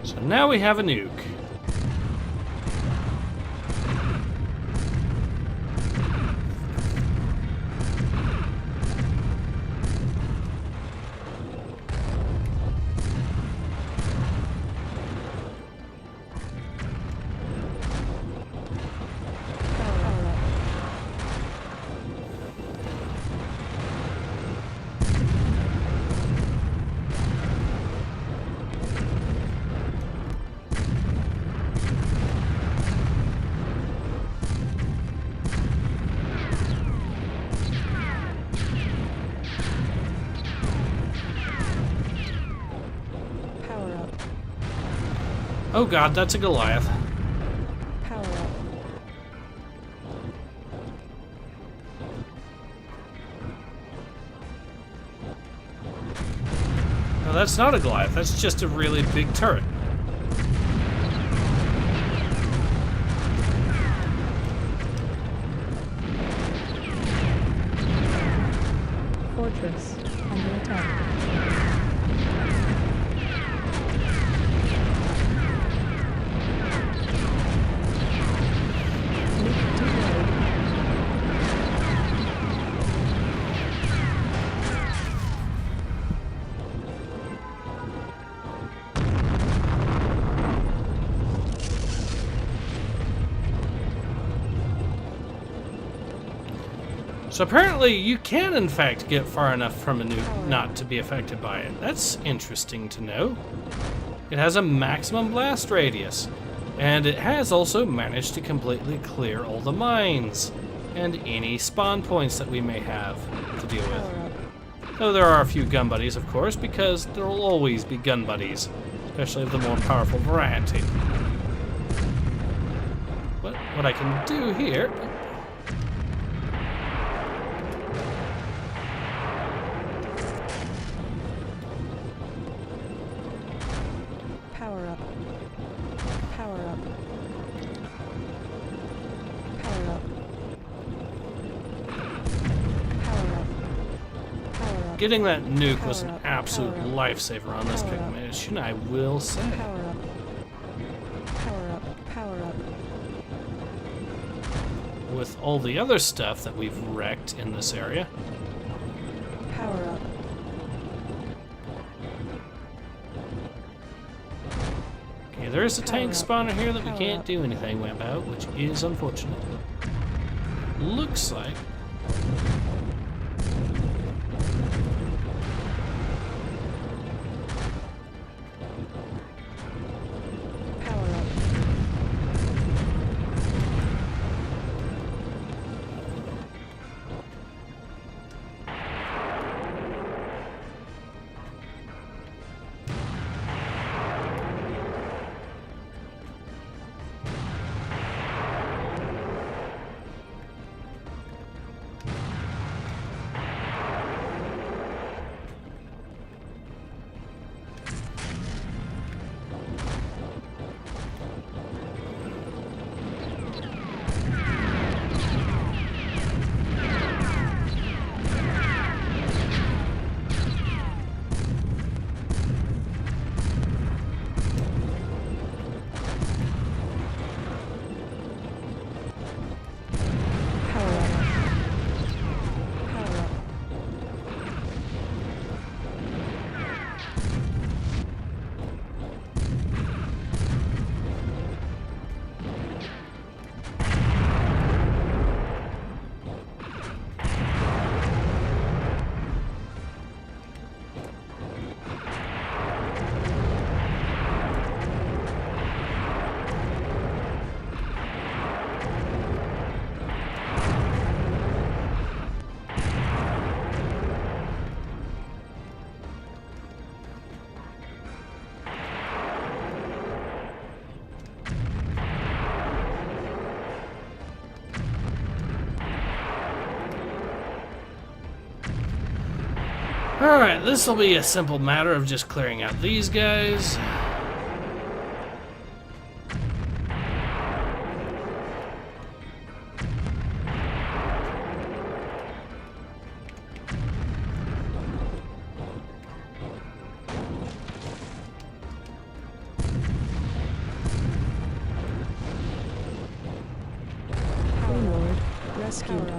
So now we have a nuke. Oh god, that's a Goliath. Power up. No, that's not a Goliath, that's just a really big turret. Fortress under attack. So apparently you can in fact get far enough from a nuke not to be affected by it. That's interesting to know. It has a maximum blast radius, and it has also managed to completely clear all the mines and any spawn points that we may have to deal with. Though there are a few gun buddies, of course, because there will always be gun buddies, especially of the more powerful variety. What I can do here... Power up. Power up. Power up. Power up. Power up. Getting that nuke was an Power up, absolute power up, lifesaver on this power pick up. mission, I will say. Power up. Power up. Power up. With all the other stuff that we've wrecked in this area. Power up. Okay, there is a tank Power up, spawner here that we power can't up. do anything about, which is unfortunate. Looks like... Power up. Power up. Power up. Alright, this will be a simple matter of just clearing out these guys. rescued.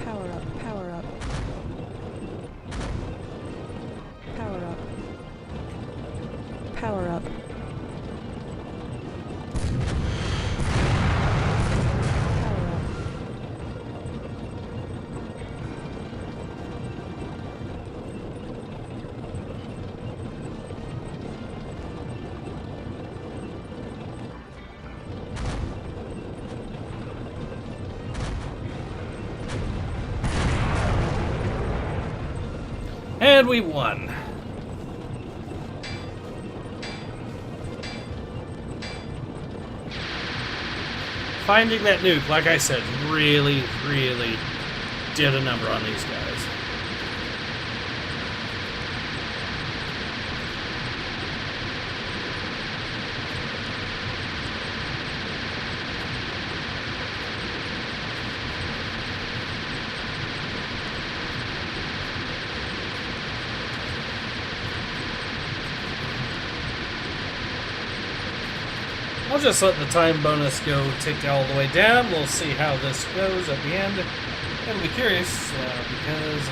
Power up. Power up, power up. Power up. Power up. And we won. Finding that nuke, like I said, really, really did a number on these guys. I'll just let the time bonus go tick all the way down. We'll see how this goes at the end. It'll be curious because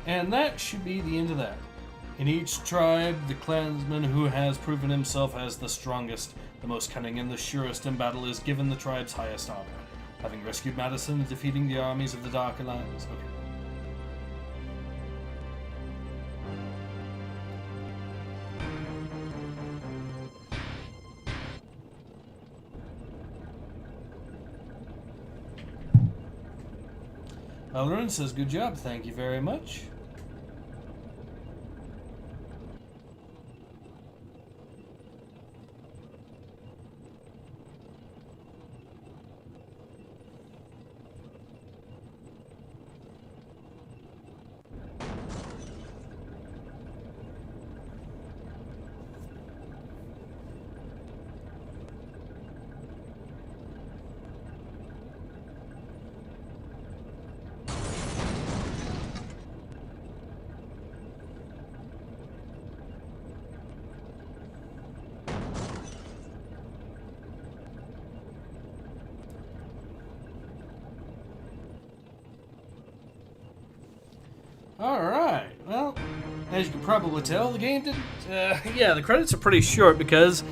and that should be the end of that. In each tribe, the clansman who has proven himself as the strongest, the most cunning, and the surest in battle is given the tribe's highest honor, having rescued Madison and defeating the armies of the Dark Alliance. Okay. Valorant says, good job, thank you very much. Alright, well, as you can probably tell, the game didn't... yeah, the credits are pretty short because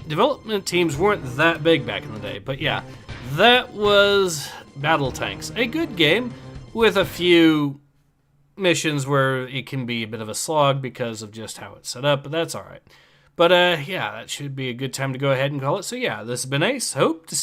development teams weren't that big back in the day. But yeah, that was BattleTanx. A good game with a few missions where it can be a bit of a slog because of just how it's set up, but that's alright. But yeah, that should be a good time to go ahead and call it. So yeah, this has been Ace. Hope to